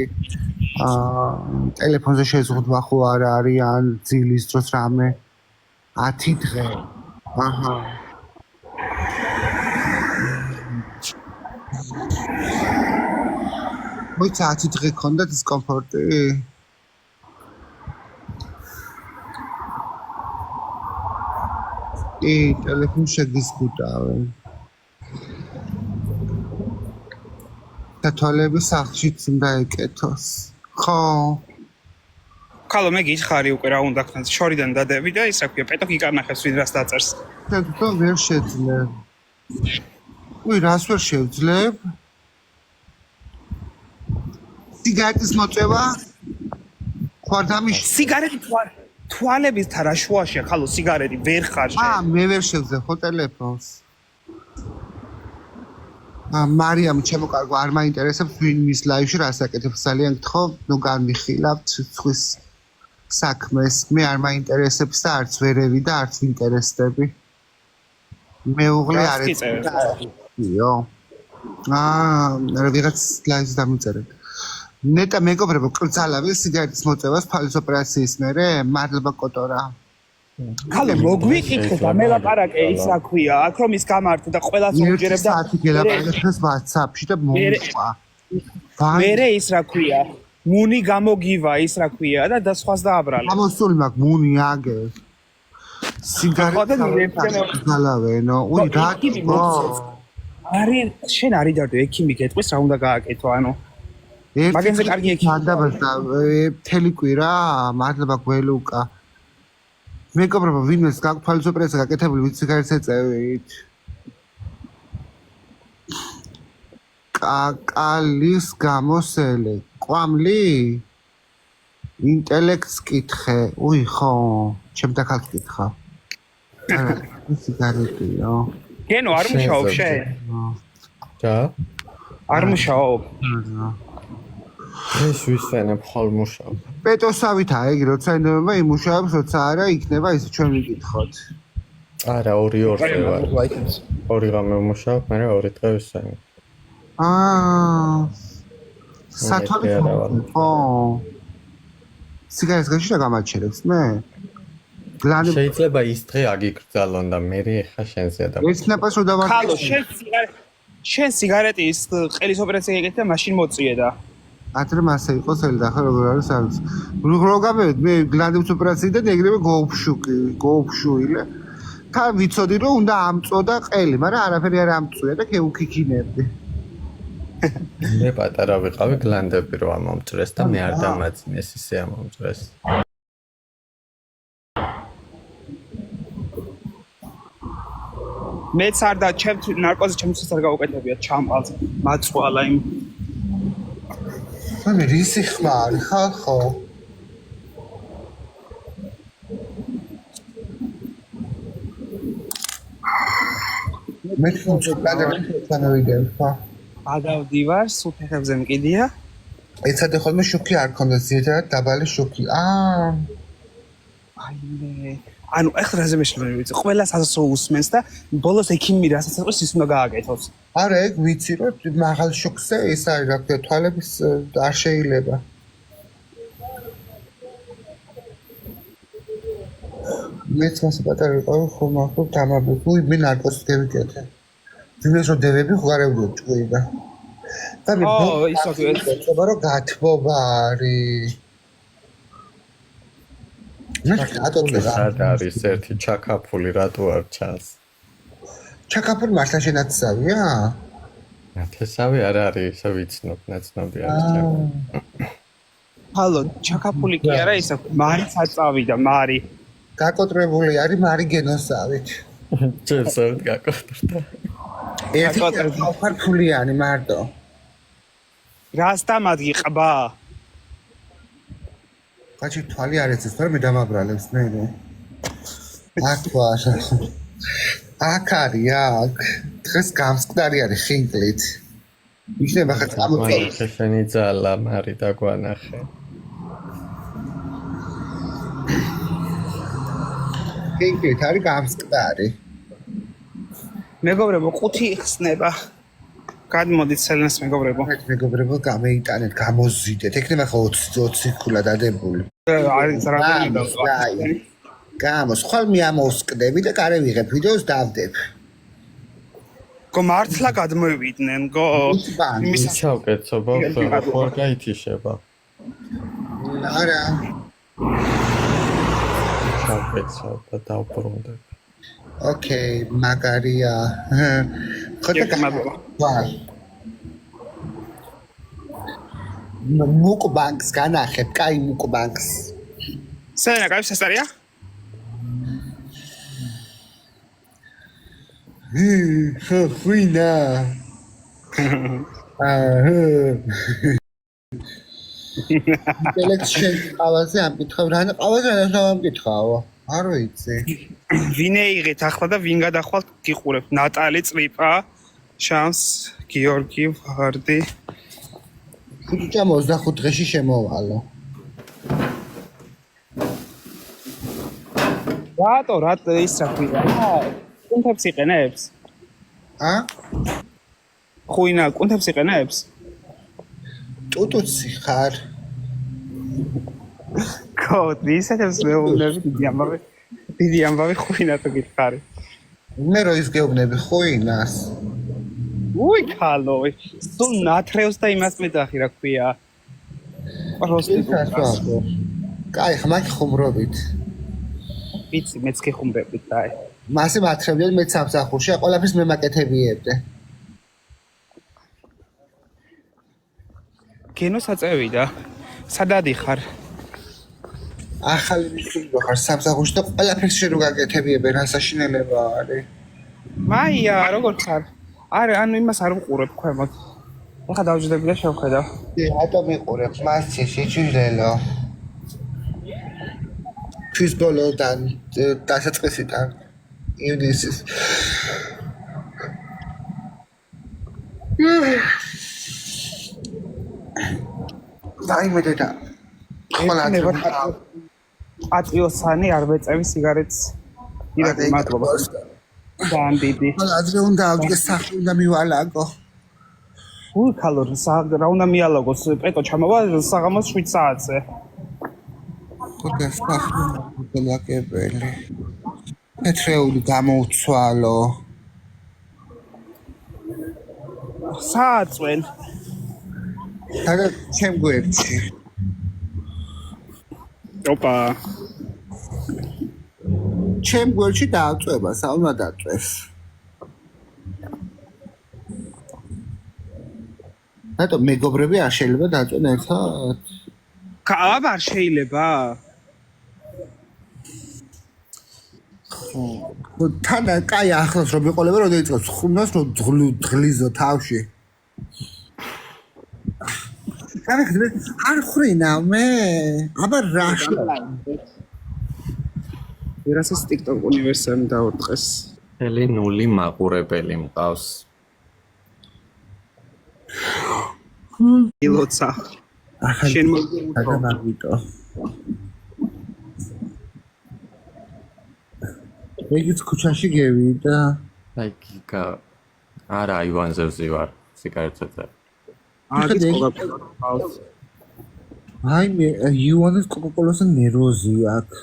ტელეფონზე შეზღუდვა ხო არ არის ან ძილის დროს რამე 10 დღე აჰა მოიცა 10 დღე ქონდა დისკომფორტი ტელეფონს შეგიზღუდავე და თვალები სახლშიც უნდა ეკეთოს ხო ხალო მე გითხარი უკვე რა უნდა ხან შორიდან დადები და ის რა ქვია პეტო გიკარნახებს ვიდრას დაწერს პეტო ვერ შეძლებ უი რას ვერ შევძლებ სიგარეტის მოწევა ხوارდამი სიგარეტი თვალების თარა შუაშია ხალო სიგარეტი ვერ ხარ შენ მე ვერ შევძლებ ხო ტელეფონს მარიამ ჩემო კარგო არ მაინტერესებს ვინ მის ლაივში რას აკეთებს ძალიან გთხოვ ნუ განვიხილავთ ცხვის საქმეს მე არ მაინტერესებს და არც ვერევი და არც ვინტერესდები მეუღლე არ ეცეო ვიღაც ლაივს დამიწერეთ ნეტა მეგობრებო კრძალავი სიგარეტის მოწევას ფალის ოპერაციის მერე მადლობა კოტორა ხალე მოგვიკითხეთ და მელაპარაკე ის რა ქვია აქ რომ ის გამართო და ყველას უჯერებ და საათი გელაპარაკეთ WhatsApp-ში და მომხვა მერე ის რა ქვია მუნი გამოგივა ის რა ქვია და სხვას დააბრალე გამოსული მაგ მუნი აგე სიგარეტის გალავენო უი რა არის შენ არის დარდო ექიმი გეტყვის რა უნდა გააკეთო ანუ მაგენზე კარგი ექიმი დაბას და მთელი კვირა მადლობა გველუკა მეგობრებო ვინმეს გაქვთ თვალის ოპერაცია გაკეთებული ვიცი სიგარეტს ეწევით კაკალის გამოსელე ყვამლი ინტელექტს კითხე უი ხო ჩემთა ხალხს კითხა არა სიგარეტიო გენო არ მუშაობ შენ და არ მუშაობ ეს ვისვენებ ხალ მუშაობ პეტოსავითაა იგი როცა ინდოება იმუშავებს როცა არა იქნება ის ჩვენ ვიკითხოთ არა ორი ღამე ვმუშაობ მე 2 დღე ვისვენებ სათვალით ხო სიგარეტს გაშია გამაჩერებს მე შეიძლება ის დღე აგიკრძალონ და მე ხა შენზე და ეს ნაპას რო დავარ ხალო შენ სიგარეტის ყელის ოპერაცია ეკეთე მაშინ მოწიე და ათრე მასე იყოს ელი და ხა როგორ არის არის რო გამევით მე გლანდის ოპერაციიდან ეგრევე გოუფშუილე თან ვიცოდი რომ უნდა ამწოდა ყელი მაგრამ არაფერი არ ამწვია და ქეუქიქინებდი მე პატარა ვიყავი გლანდები რო ამომწრეს და მე არ დამაწინეს ისე ამომწრეს მეც არ და ჩემ ნარკოზი ჩემთვის არ გაუკეთებია ჩამყალს მაწვალა იმ თქვენ რისი ხმარ ხალხო? მე თქვენ ხო? გადავდივარ, სულ ფეხებზე მყიდია. ეცადე ხოლმე შუქი არ ქონდეს, ზედათ დაბალი შუქი. აიმე. ანუ ეხლა რაზე მეშლები ვიცი, ყველას ასო უსმენს და ბოლოს ექიმი რასაც აწყვეს ის უნდა გააკეთოს. არა, ეგ ვიცი რომ მაღალ შუქზე ეს არის რა ქვია, თვალების არ შეიძლება. მეც მასე პატარა ვიყავი, ხომ ახლა დამაბლებული, მე ნარკოსს გევიკეთე. ვინმეს რომ დევები ხარებდო ჭკვიდა. და მე ისო ვეცობა რომ გათბობა არის. მე რატომ სად არის ერთი ჩაკაფული რატო არ ჩანს? ჩაკაფული მართლა შენაცავია? ნათესავი არ არის, ისე ვიცნობ, ნაცნობი არის ჩემი. ჰალო, ჩაკაფული კი არა ისა, მარიც აწავიდა, მარი. გაკოტრებული არის მარი გენოსავით. ჩემსავით გაკოტრდა. ერთი ხარფულიანი მარტო. რასთან ადგიყბა? კაცი თვალი არ ეცეს, თორე მე დამაბრალებს მე. აქ ვარ. აქ არის, აქ. დღეს გამსკვდარი არის ხინკლით. იქნება ხა წამოწევს. შენი ძალა მარი დაგვანახე. ხინკლით არის გამსკვდარი. მეგობრებო, 5 იხსნება. გადმოდით სელნას მეგობრებო. მეგობრებო, გამეიტანეთ, გამოზიდეთ. ეკნება ხო 20 ქულა დადებული. არის რამდენი გამოს, ხვალ მე ამოვსკდები და კარე ვიღებ ვიდეოს დავდებ. გო მართლა გადმოვიდნენ, გო იმის ჩავკეთობა, ხო არ გაითიშება. არა. ჩავკეთება და დავბრუნდები. ოკეი, მაგარია. ხოთა ვარ. მუკბანკს განახებ, კაი მუკბანკს. სენა, კაი სასტარია? ხუინა. ელექშენ ყავაზე ამ კითხავ, რა ყავაზე რა ამკითხავო? არ ვიცი. ვინ ეიღეთ ახლა და ვინ გადახვალთ გიყურებთ? ნატალი წრიპა, შამს, გიორგი, ვარდი. ხუჭა 25 დღეში შემოვალო. რატო ის რა ქვია? კუნთებს იყენებს? ხუინა, კუნთებს იყენებს? ტუტუცი ხარ. კოდ, ისეთებს მეუბნები დიდი ამბავი ხუინა თუ გითხარი. მე რო ის გეუბნები ხუინას. უი ქალოი, სულ ნათრევს და იმას მეძახი რა ქვია. პროსტიტუტა. კაი, ხმაკ ხუმრობით. ვიცი, მეც გეხუმრებით და აი. მასე მათრევდნენ მე სამსახურში, ყველაფერს მე მაკეთებიებდე. გენო საწევიდა. სად ადიხარ? ახალი მისულო ხარ სამსახურში და ყველაფერს შენ რო გაკეთებიებე, რა საშინელება არის. მაია, როგორ ხარ? არა, ანუ იმას არ ვყურებ ქვემოთ. ეხლა დავჯდები და შევხედავ. რატომ მიყურებ? მასში შეჭრილო. თვის ბოლოდან დასაწყისიდან ივნისის. დაიმედე და აწიოსანი არ ვეწევი სიგარეტს. ირაკი მადლობა. დანდიდი. ადრე უნდა ავდგეს სახლი უნდა მივალაგო. უი ქალო, რა უნდა მიალაგოს? პეტო ჩამოვა საღამოს 7 საათზე. ხოდა სახლი მოგელაკებელი. პეტრეული გამოუცვალო. სააწვენ. და ჩემ გვერდში. ოპა. ჩემ გვერდში დააწვება, საუნდა დაწვეს. რატო მეგობრები არ შეიძლება დაწვენ ერთად? აბა არ შეიძლება? ხო, თან კაი ახლოს რომ მიყოლება, რომ დაიწყოს ხუმნას, რომ დღლიზო თავში. კარგად არ ხრინა მე აბა რა ვერასას TikTok უნივერსალი დაურტყეს. ელი ნული მაყურებელი მყავს. ილოცა. შენ მაგიტო ეგიც ქუჩაში გევიდა აი გიგა არა აივანზე ვზივარ სიგარეტზე. აგიც კოკაკოლას. აი მე იუანის კოკაკოლას ნეროზი აქვს.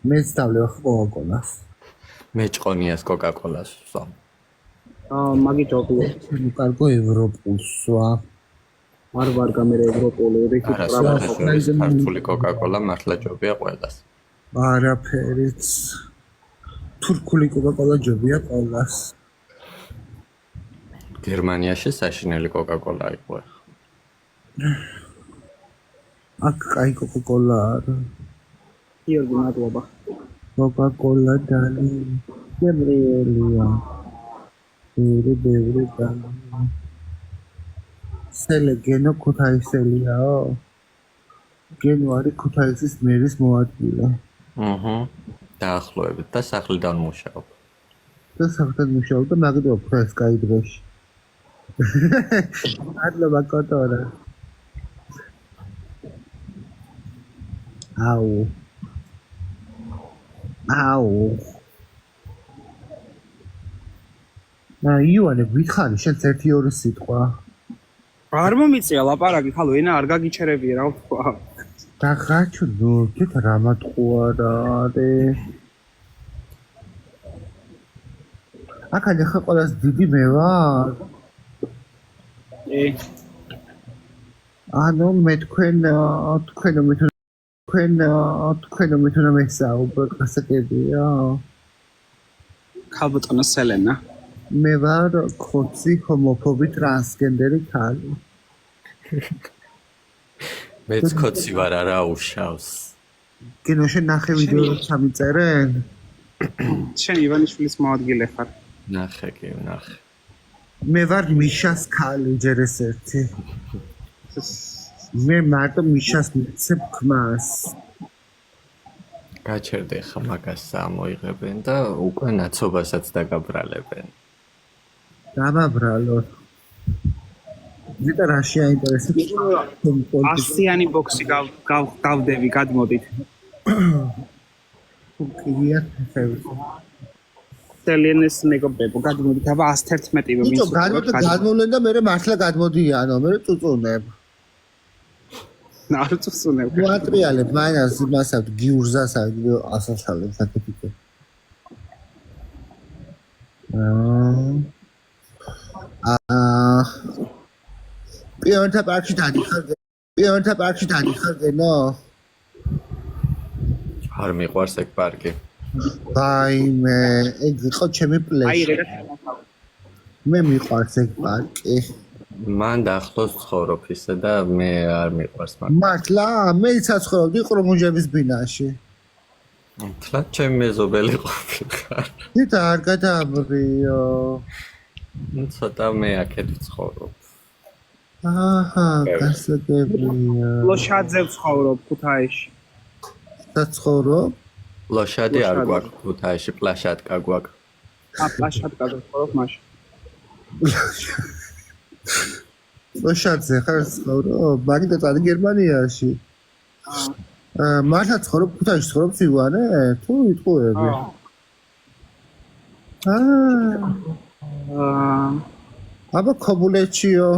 მეც დავლევ კოკაკოლას. მე ჭყონიას კოკაკოლას ვსვამ. მაგი ჯობია. კარგო ევროპულსვა. არ ვარ გამერე ევროპული, ქართული კოკაკოლა მართლა ჯობია ყველას. არაფერიც. თურქული კოკაკოლა ჯობია ყველას. გერმანიაში საშინელი კოკაკოლა იყო. აქ კაი კოკაკოლა არა. იორგი მადლობა. კოკაკოლა დალი. გემრიელია. ბევრი დალი. სელე გენო ქუთაისელიაო. გენო არის ქუთაისის მერის მოადგილე. დაახლოებით და სახლიდან მუშაობ. და სახლიდან მუშაობ და მაგდროობ ეს კაი დღეში. მადლობა კოტორა. აუ. იუანე გითხარი შენ 1-2 სიტყვა. არ მომიწია ლაპარაკი, ხალო ენა არ გაგიჩერებია რა ვთქვა. და ხაჩუ ნურთით რამატყუარა არის. აქა ხა ყველას დიდი მე ვარ. ანუ მე თქვენო მეთუნა მესაუბრ გასაკეთებია. ქალბატონო სელენა. მე ვარ ხოცი ჰომოფობი ტრანსგენდერი ქალი. მეც ხოცი ვარ არა უშავს. კინოში ნახე ვიდეო ჩამიწერენ? შენ ივანიშვილის მოადგილე ხარ. ნახე. მე ვარ მიშას ქალი ჯერ ეს ერთი. მე მარტო მიშას მიცებ ხმას. გაჩერდე ხა მაგას ამოიღებენ და უკვე ნაცობასაც დაგაბრალებენ. დამაბრალოთ. ვიტა რა შეაინტერესებს? 100-იანი ბოქსი გავდები, გადმოდით. თურქია ფევს. სელენეს მეგობრებო, გადმოდით, აბა 111-ივე ვიწყო გადმოვლენ და მე მართლა გადმოდიანო, მე წუწუნებ. არ წუწუნებ. ვატრიალებ მაინას იმასავთ გიურზას ასასალებს საკეთიკე. პიონთა პარკში დადიხარ გენო? არ მიყვარს ეგ პარკი. ვაიმე, ეგ იყო ჩემი პლეში. მე მიყვარს ეგ პარკი. მან დაახლოს ცხოვრობ ისე და მე არ მიყვარს მაგ. მართლა? მე ცაცხოვრობდი ყრომუჯების ბინაში. თლა ჩემი მეზობელი ყოფილიყარ. დიდა არ გადააბრიო. ცოტა მე აქეთ ვცხოვრობ. აჰა, გასაგებია. ლოშაძე ვცხოვრობ ქუთაისში. საცხოვრობ? ლოშადი არ გვაქვს ქუთაისში, პლაშატკა გვაქვს. პლაშატკა ვცხოვრობ მაშინ. ლოშაძე ხარ ცხოვრობ? მაგით წადი გერმანიაში. მართლა ცხოვრობ ქუთაისში ცხოვრობ ივანე? თუ იტყუები? აბა ქობულეთშიო?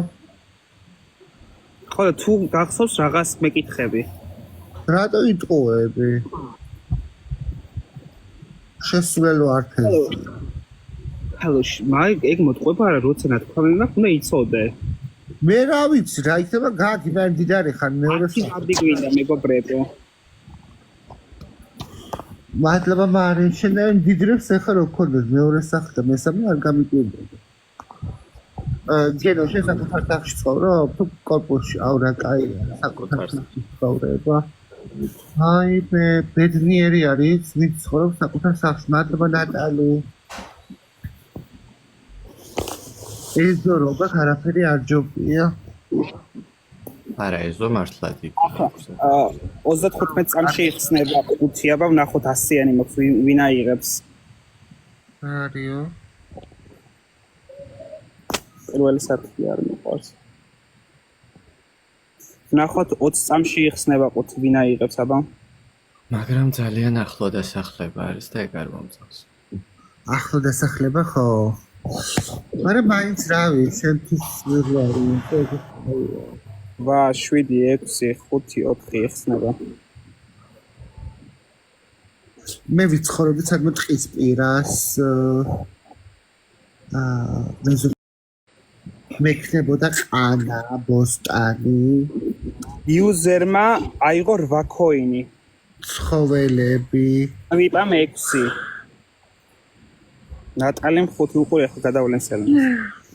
ხოლო თუ გახსოვს რაღაც მეკითხები. რატო იტყუები? შესულელო არქივი. ჰალო, მაი ეგ მოტყובה რა როცა ნათქვამი მაქვს, უნდა იცოდე. მე რა ვიცი, რა იქნება გაგი მე მდიდარი ხარ მეორე საათი გვინდა მეგობრებო. მადლობა მარინ, შენ დიდრებს ახლა რო გქონდეს მეორე სახლი და მესამე არ გამიკვირდება. გენო შენ საკუთარ სახლში ცხოვრობ? თუ კორპუსში? აუ რა კაია, საკუთარ სახლში ცხოვრება. აი მე ბედნიერი არის, ვინც ცხოვრობს საკუთარ სახლში. მადლობა ნატალი. ეზო როგაც არაფერი არ ჯობია. არა ეზო მართლად იქ. 35 წამში იხსნება 5 აბა ვნახოთ 100-იანი მოხს ვინ აიღებს. არიო. პირველი საფრთხე არ მიყვარს. ვნახოთ 20 წამში იხსნება 5 ვინ აიღებს აბა. მაგრამ ძალიან ახლო დასახლება არის და ეგ არ მომწონს. ახლო დასახლება ხო? მაგრამ მაინც რა ვიცი, შენთვის ვერ არის. 8 7 6 5 4 იხსნება. მე ვიცხოვრობდი სადმე ტყის პირას. მექნებოდა ყანა, ბოსტანი, იუზერმა აიღო 8 კოინი. ცხოველები. ვიპამ 6. ნატალიმ 5 უყური ახლა გადავლენ სელს.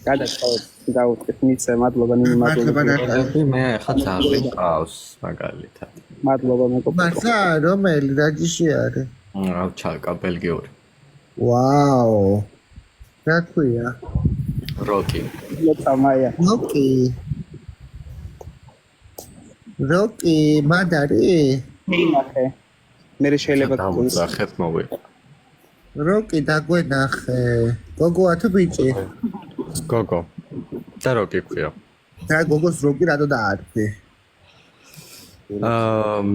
გადავუწყეთ მიცე, მადლობა ნინი, მადლობა. მე ახლა ძალიან ყავს მაგალითად. მადლობა მეგობრო. მართლა რომელი რაჯიში არის? ჩალკა ბელგიური. ვაუ. რა ქვია? როკი. ლოცამაია. როკი, მადარი? მინახე. მე შეიძლება დავუძახეთ მოვიყო. როკი დაგვენახე. გოგოა თუ ბიჭი? გოგო. და როკი ქვია. და გოგოს როკი რატო დაარქვი?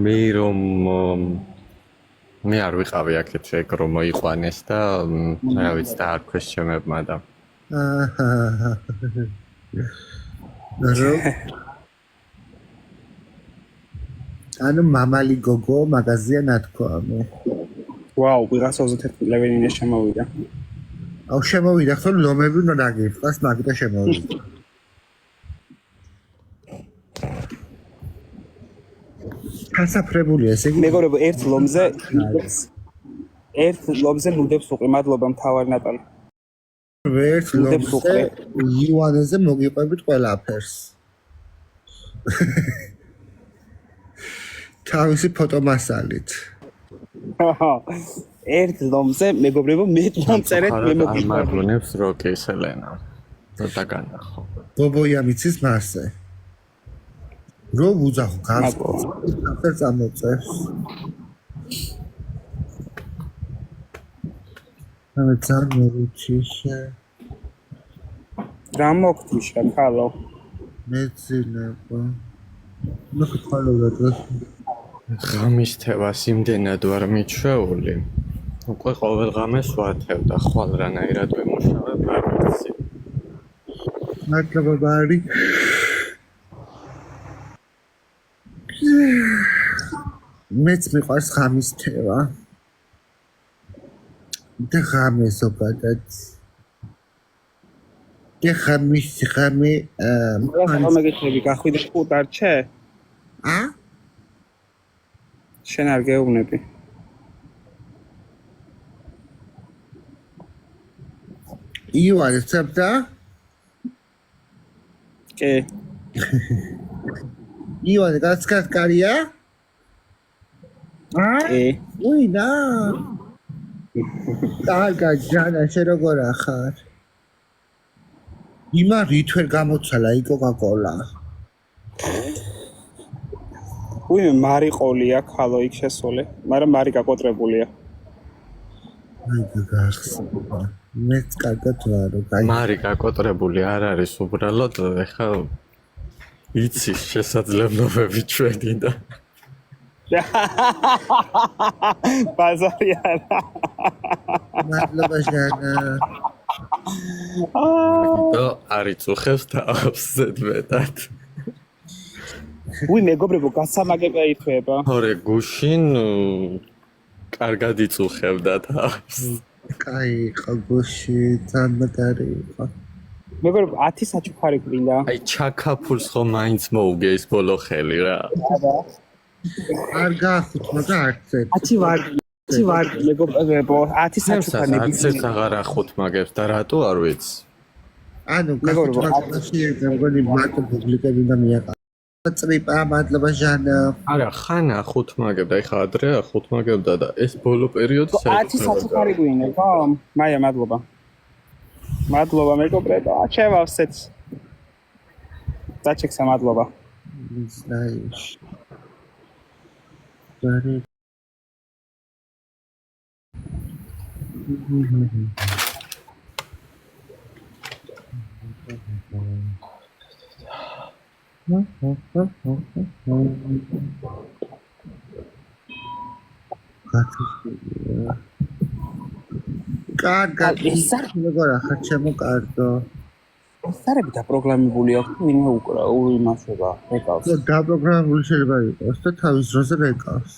მე რომ მე არ ვიყავი აქეთ ეგ რომ მოიყვანეს და რა ვიცი და არქვეს ჩემებმა და ანუ მამალი გოგო მაგაზია ნათქვამი. ვაუ, ვიღაც 21 ლეველი შემოვიდა. აუ შემოვიდა, ხო ლომები უნდა დაგიფხას, მაგიტო შემოვიდა. გასაფრებულია ესე იგი. მეგობრებო, ერთ ლომზე ნუდებს უყრი, მადლობა მთავარი ნატალი. ერთ ლომზე იუანეზე მოგიყვებით ყველაფერს. თავისი ფოტომასალით. ერთ ლომზე მეგობრებო მე მომწერეთ მე მოგიყვებით. მაგონებს როკის ელენა. და განახო. ბობოია მიცის მასე. რო უძახო გასწო. ახერ წამოწევს. ამე წამორუჩიშა. რა მოგთიშა ხალო? მეცილება. ნუ ხალოდა დღეს. ღამის თევას იმდენად ვარ მიჩვეული. უკვე ყოველ ღამეს ვათევ და ხვალ რანაირად ვემუშავებ არ ვიცი. მადლობა ბარი. მეც მიყვარს ღამის თევა. და ღამე ზოგადად. და ღამე მეგეჩები გახვიდე ხუტარჩე? შენ არ გეუბნები. იუანე წერდა? კი. იუანე გასკარია? კი. უინა. კარგა ჯანა, შენ როგორ ახარ? იმა რითვერ გამოცალა ი კოკა-კოლა. უიმე მარიყოლია ხალო იქ შესული, მაგრამ მარი გაკოტრებულია. აი გახსნა. მეც კარგად ვარო, გაი. მარი გაკოტრებული არ არის უბრალოდ ეხა იცის შესაძლებლობები ჩვენი და ბაზარი არა. მადლობა ჟანა. და არის უხევს თავს ზედმეტად. უი მეგობრებო გასამაგება ითვება. ორე გუშინ კარგად იწუხებდა თავს. კაი იყო გუში, თანდაკარი იყო. მეგობრებო 10 საჩუქარი გვინდა. აი ჩაკაფულს ხო მაინც მოუგე ის ბოლო ხელი რა. არ გახუთ, მაგრამ არცეთ. 10 ვარ მეგობრებო 10 საჩუქარი არცეთ აღარ ახუთ მაგებს და რატო არ ვიცი. ანუ გახუთ მეგონი მარტო პუბლიკები და მიაყა. წრიპა მადლობა ჟანა. არა ხანა ახუთ მაგებდა, ეხა ადრე ახუთ მაგებდა და ეს ბოლო პერიოდი 10 საჩუქარი გვინდა, ხო? მაია მადლობა. მადლობა მეგობრებო, აჩევავსეთ. დაჩექსა მადლობა. Знаешь. კარგად როგორ ახლა ჩემოკარგო სარები დაპროგრამებული აქვს ვინმე უკრა იმასება ეკავს დაპროგრამებული შეიძლება იყოს და თავის დროზე ეკავს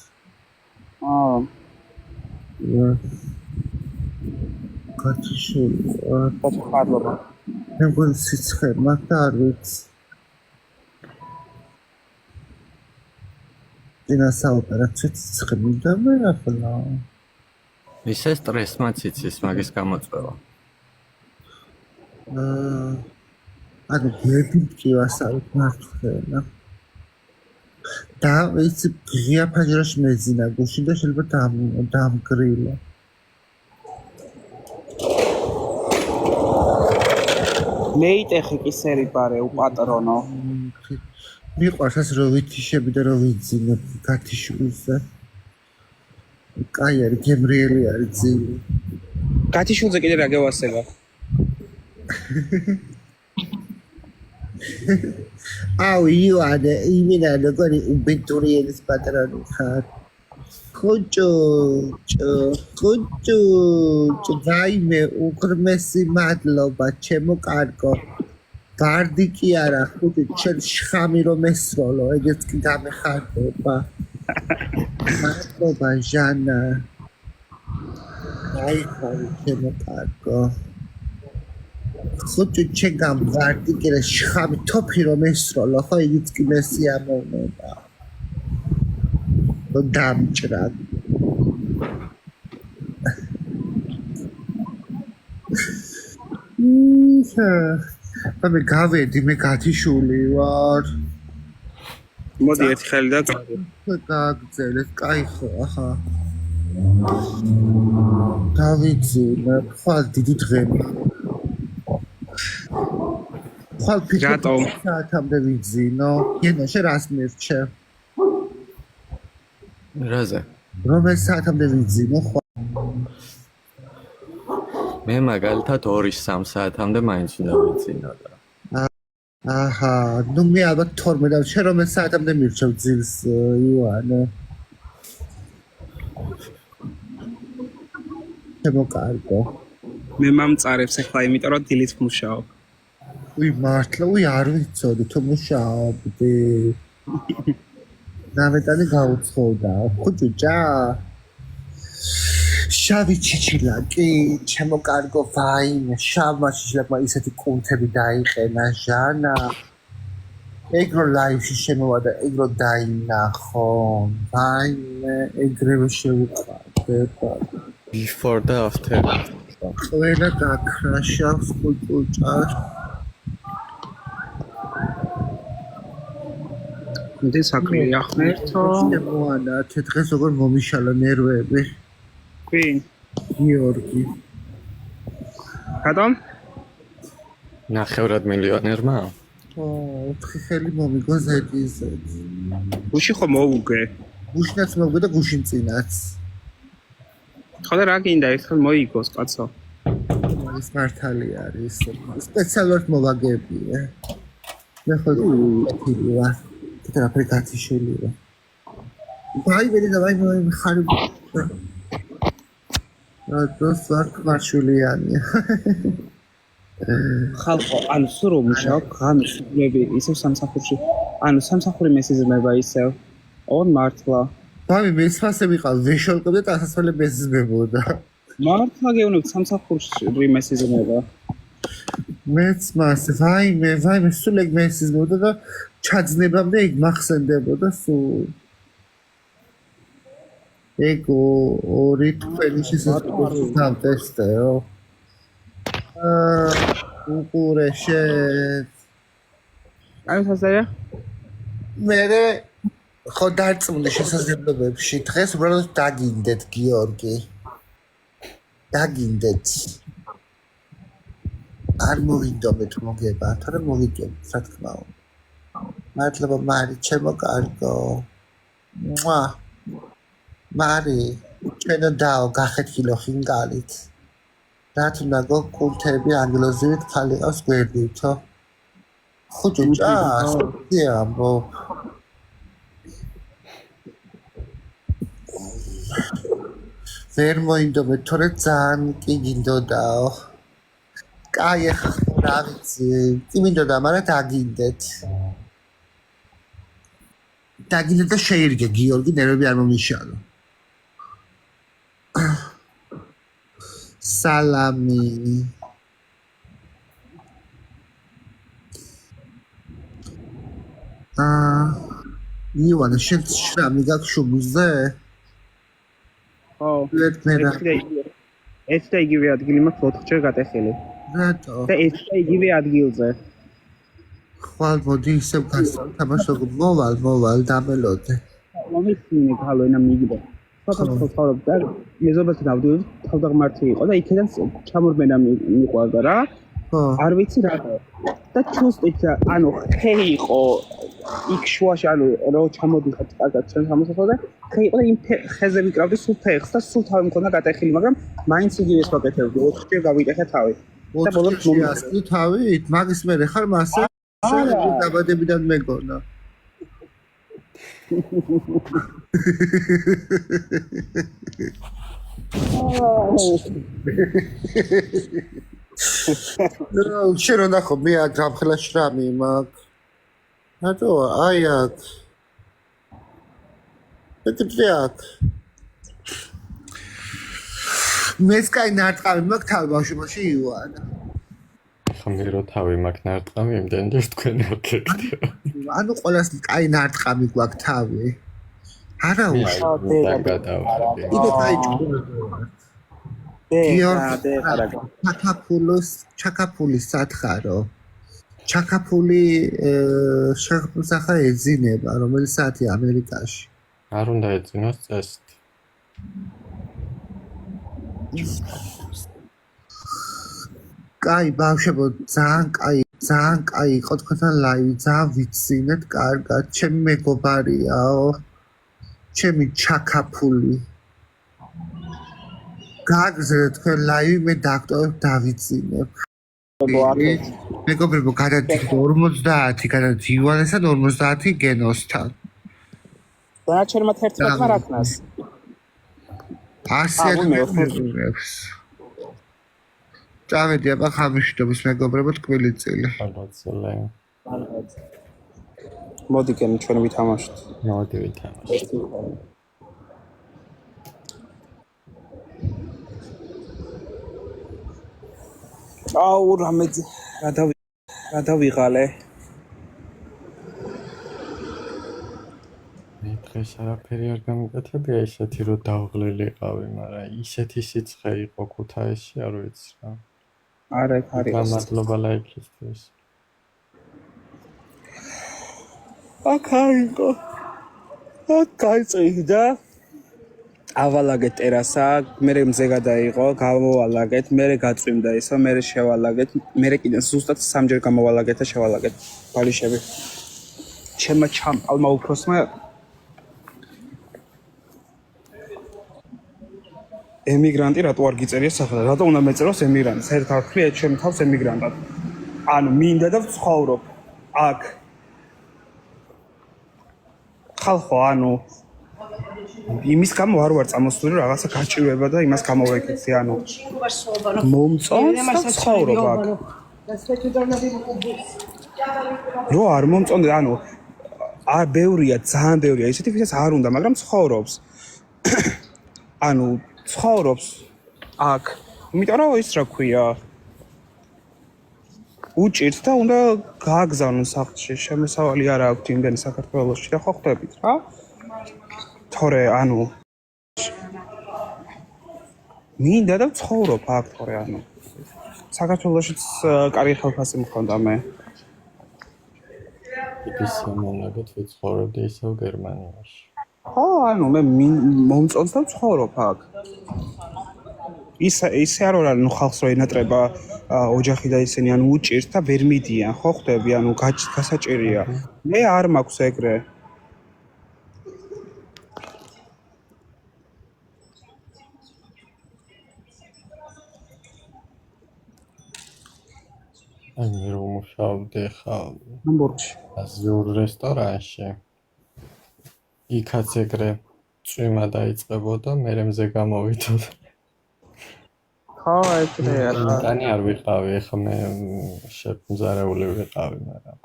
კაციშული მადლობა მე მგონი სიცხე მაქვს და არ ვიცი დინა საოპერაციო სიცხე მინდა მე ახლა ისე სტრესმაც იცის მაგის გამოწვევა. ანუ გერდიმკივასავით მართლენა. და ვიცი ღია ფაჟრაში მეძინა გუში და შეიძლება დამგრილა. მეიტეხი კი სერი პარე უპატრონო. მიყვარს ასე რომ ვითიშები და რომ ვიძინებ გათიშულზე. კაი არის გემრიელი არის ძილი გათიშულზე კიდე რა გევასება აუ იოანე იმენა როგორი უბედურიელის პატრონი ხარ ხოჭო ვაიმე უღრმესი მადლობა ჩემო კარგო ვარდი კი არა ხუთი ჩემ შხამი რომ ესროლო ეგეც კი გამეხარდება მადლობა ჟანა აი ხარი ჩემო კარგო ხუთი ჩემ ვარდი კი რა შხამი თოფი რომ ესროლო ხო იგიც კი მესი ამოვნება დამჭრა მე გავედი მე გათიშული ვარ მოდი ერთი ხელი და გაგძელეთ კაი ხო ახლა დავიძინე ხვალ დიდი დღეა ხვალ რატომ საათამდე ვიძინო იანა შენ რას მირჩე რაზე რომელ საათამდე ვიძინო ხვალ მე მაგალითად 2-3 საათამდე მაინც უნდა ვიცინო და აჰა ნუ მე ალბათ 12 შენ რომელ საათამდე მირჩევ ძილს იოანე შემოკარგო მე მომწარებს ახლა იმიტომ რომ დილით მუშაობ უი მართლა უი არ ვიცოდი თუ მუშაობდი ნამეტანი გაუცხოდა ხუჭუჭა შავი ჩიჩილაკი ჩემო კარგო ვაიმე შავმა ჩიჩილაკმა ისეთი კუნთები დაიყენა ჟანა ეგრო ლაივში შემოვიდა ეგრო დაინახო ვაიმე ეგრევე შევუყვარდება before და after ყველა გაქრაშავს ხუჭუჭას მე საკლია ხმერთო შემოვანა დღეს როგორ მომიშალა ნერვები Queen. გიორგი. Გადამ? 9 მილიონერმა? ოთხი ხელი მომიგო ზედიზე. გუში ხო მოუგე? გუშინაც მოუგე და გუშინ წინაც. ხოდა რა გინდა ერთხელ მოიგოს კაცო? ეს მართალი არის. სპეციალურად მოვაგებია. მე ხო ვიყიდია. და აპლიკაციაშია. ვაიმე და ვაიმე ხარ დროს ვარ მარშულიანი. ხალხო, ანუ სულ მუშაობ, განსხვავებული ისევ სამსახურში. ანუ სამსახური მესიზმება ისევ. ორ მართლა. ვაიმე მესფასე ვიყავ, ვეშოლკობ და დასასველი მესიზმებოდა. მართლა გეუბნებთ სამსახურში მესიზმება. მეც მას ვაიმე სულ ეგ მესიზმებოდა და ჩაძნებამდე იქ მახსენდებოდა სულ. ego ორი თქვენი შესაძლებლობით დავტესტეო. უყურეშე. აი სასაა? მე ხო დარწმუნდი შესაძლებლობებში. დღეს უბრალოდ დაგინდეთ გიორგი. დაგინდეთ. არ მოვინდომეთ მოგება, თორე მოვიგებთ, რა თქმა უნდა. მადლობა მარი, ჩემო კარგო. მუა. მარი, ჩვენო დაო გახეთქილო ხინგალით. რაც უნდა გქულთები ანგლოზივით ხალი ყავს გვერდითო. ხუჭო ჭას, დიამბო. ვერ მოინდომეთ, თორე ძალიან კი გინდოდაო. კაი, ახლა რა ვიცი, კი მინდოდა, მაგრამ დაგინდეთ. დაგინდეთ და შეირგე გიორგი, ნერვები არ მომიშალო. სალამი. ივანე, შენ შრამი გაქვს შუბლზე? ხო. ვერტმერა. ეს და იგივე ადგილი მაქვს 4-ჯერ გატეხილი. რატო? და ეს და იგივე ადგილზე. ხვალ მოდი ისევ გასთამაშო, მოვალ დამელოდე. მომიხსნე გალოენა მიგდო. საქართველოს ცხოვრობ და მეზობელს დავდივდი, თავდაღმართი იყო და იქიდან ჩამორბენა მიყვარდა რა. არ ვიცი რატო. და ჩუსტით ანუ ხე იყო იქ შუაში ანუ რო ჩამოდიხარ კარგად ჩვენ სამოსახლო და ხე იყო და იმ ხეზე ვიკრავდი სულ ფეხს და სულ თავი მქონდა გატეხილი, მაგრამ მაინც იგივეს ვაკეთებდი, 4-ჯერ გავიტეხე თავი. და ბოლოს მომიასწრი თავით, მაგის მერე ხარ მასე? დაბადებიდან მეგონა. შენ რა ნახო, მე აქ გამხელა შრამი მაქვს. რატო? აი აქ. მეტი აქ. მეც კაი ნარტყამი მაქვს თავი ბავშვობაში ივანა. ხა მე რო თავი მაქვს ნარტყამი, იმდენჯერ თქვენ არ გეკეთებთ. ანუ ყველას კაი ნარტყამი გვაქვს თავი. არა უშავ. იდე კაი ჩაკაფულის სათხარო. ჩაკაფული სახა ეძინება, რომელი საათი ამერიკაში. არ უნდა ეძინოს წესით. კაი ბავშვებო, ძალიან კაი იყო თქვენთან ლაივი, ძალიან ვიცინეთ კარგად, ჩემი მეგობარიაო, ჩემი ჩაკაფული. გაგზავნეთ თქვენ ლაივი, მე დაქტოვებ დავიცინებ. მეგობრებო, გადადით 50, გადადით ივანესთან 50 გენოსთან. დანარჩენმა 11-მა რა ქნას? 100 მეგობრებს. წავედი აბა ხამიშტობის მეგობრებო ტკბილი წილი. მოდი გემი ჩვენ ვითამაშოთ. მოდი ვითამაშოთ. აუ რა დავიღალე. მე დღეს არაფერი არ გამიკეთებია ისეთი რომ დავღლილიყავი, მაგრამ ისეთი სიცხე იყო ქუთაისში, არ ვიცი რა. არა იქ არის. გამადლობა ლაიქისთვის. აკაინგო. აკაიწიდა. ავალაგეთ ტერასა, მერე მზე გადაიღო, გამოვალაგეთ, მერე გაწვიმდა ისო, მერე შევალაგეთ, მერე კიდე ზუსტად 3-ჯერ გამოვალაგეთ და შევალაგეთ ბალიშები. ჩემმა ჩამყალმა უფროსმა ემიგრანტი რატო არ გიწერია სახლა? რატო უნდა მეწეროს ემიგრანტი? საერთოდ არ ხლია ჩემ თავს ემიგრანტად. ანუ მინდა და ვცხოვრობ აქ. ხალხო, ანუ იმის გამო არ ვარ წამოსული რომ რაღაცა გაჭირვება და იმას გამოვეკეთე, ანუ მომწონს და ვცხოვრობ აქ. რო არ მომწონდა, ანუ არ ბევრია, ძალიან ბევრია ისეთი, ვისაც არ უნდა, მაგრამ ცხოვრობს. ანუ ცხოვრობს აქ. იმიტომ რომ ის რა ქვია, უჭირთ და უნდა გააგზავნონ სახლში. შემოსავალი არ აქვს იმდენი საქართველოში და ხო ხვდებით რა? თორე ანუ მინდა და ვცხოვრობ აქ, თორე ანუ საქართველოშიც კარგი ხელფასი მქონდა მე. ის მომაგეთ ვიცხოვრობდი ისევ გერმანიაში. ხო, ანუ მე მომწონს და ვცხოვრობ აქ. ისე არ ვარ ანუ ხალხს რო ენატრება ოჯახი და ისინი ანუ უჭირს და ვერ მიდიან ხო ხვდები ანუ გასაჭირია მე არ მაქვს ეგრე აი მე რომ მუშაობდი ხა ჰამბურგში აზიურ რესტორანში იქაც ეგრე წვიმა დაიწყებოდა მე მზე გამოვიდოდა ხო ეგრეა ტანი არ ვიყავი ხა მე შემზარეული ვიყავი მაგრამ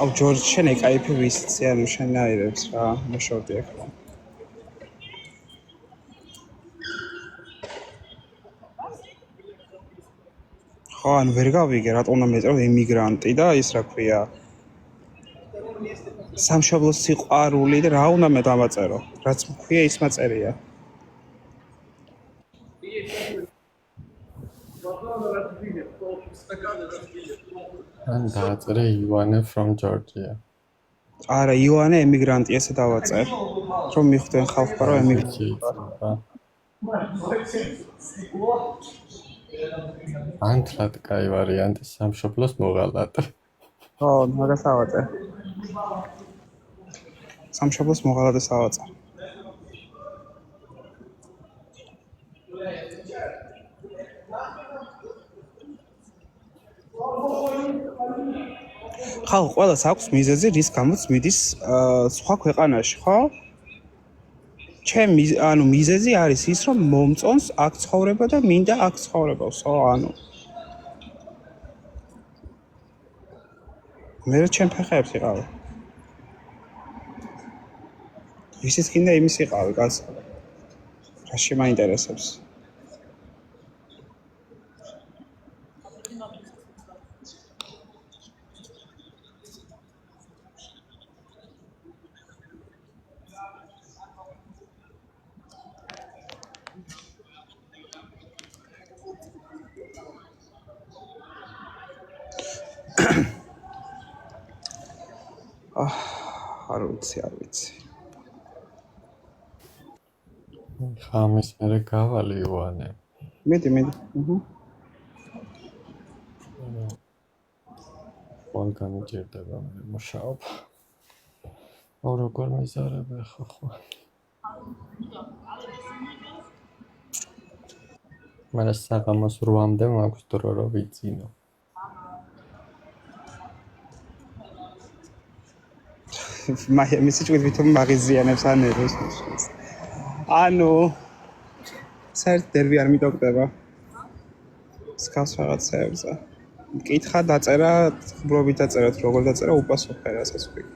აუ ჯორჯ შენ ეკაიფი ვისცი ანუ შენ აირებს რა მოშორდი ახლა ხო ან ვერ გავიგე რატომ უნდა მეწერო ემიგრანტი და ის რა ქვია სამშობლოს სიყვარული და რა უნდა მე დამაწერო რაც მქვია ის მაწერია ან დააწერე ივანე from Georgia არა ივანე ემიგრანტი ესე დავაწერ რომ მიხვდნენ ხალხმა რომ ემიგრანტი ანთლად კაი ვარიანტი სამშობლოს მოღალატე ხო მაგას ავაწერ სამშობლოს მოღალატეს ავაწერ ხალხ ყველას აქვს მიზეზი რის გამოც მიდის სხვა ქვეყანაში ხო ჩემი ანუ მიზეზი არის ის რომ მომწონს აქ ცხოვრება და მინდა აქ ცხოვრებას ხო ანუ მე ჩემ ფეხებს იყავი ისიც კიდე იმის იყავი კაც რაში მაინტერესებს არ ვიცი ხამის მერე გავალ ივანე მედი ყველ გამიჭირდება მე მუშაობა აუ როგორ მიზარები ხო მერე საღამოს 8-მდე მაქვს დრო რომ ვიცინო მაიამის ჭკვით ვითომ მაგიზიანებს ანეროს ანუ საერთოდ დერვი არ მიტოვდება სკავს რაღაცეებზე მკითხა დაწერა ბრობით დაწერათ როგორ დაწერა უპასუხე რასაც ვიქ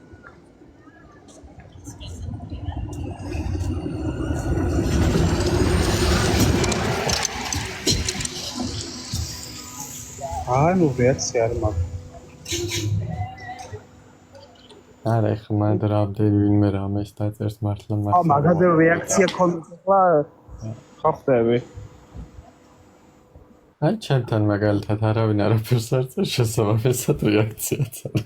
ანუ რეაქცია არ მაქვს არა ხმად რამდენი ვინმე რამეს დაწერს მართლა აუ მაგაზე რეაქცია ქონდა ხო ხდები აი ჩემთან მაგალითად არავინ არაფერს არ წერს შესაბამისად რეაქციაც არა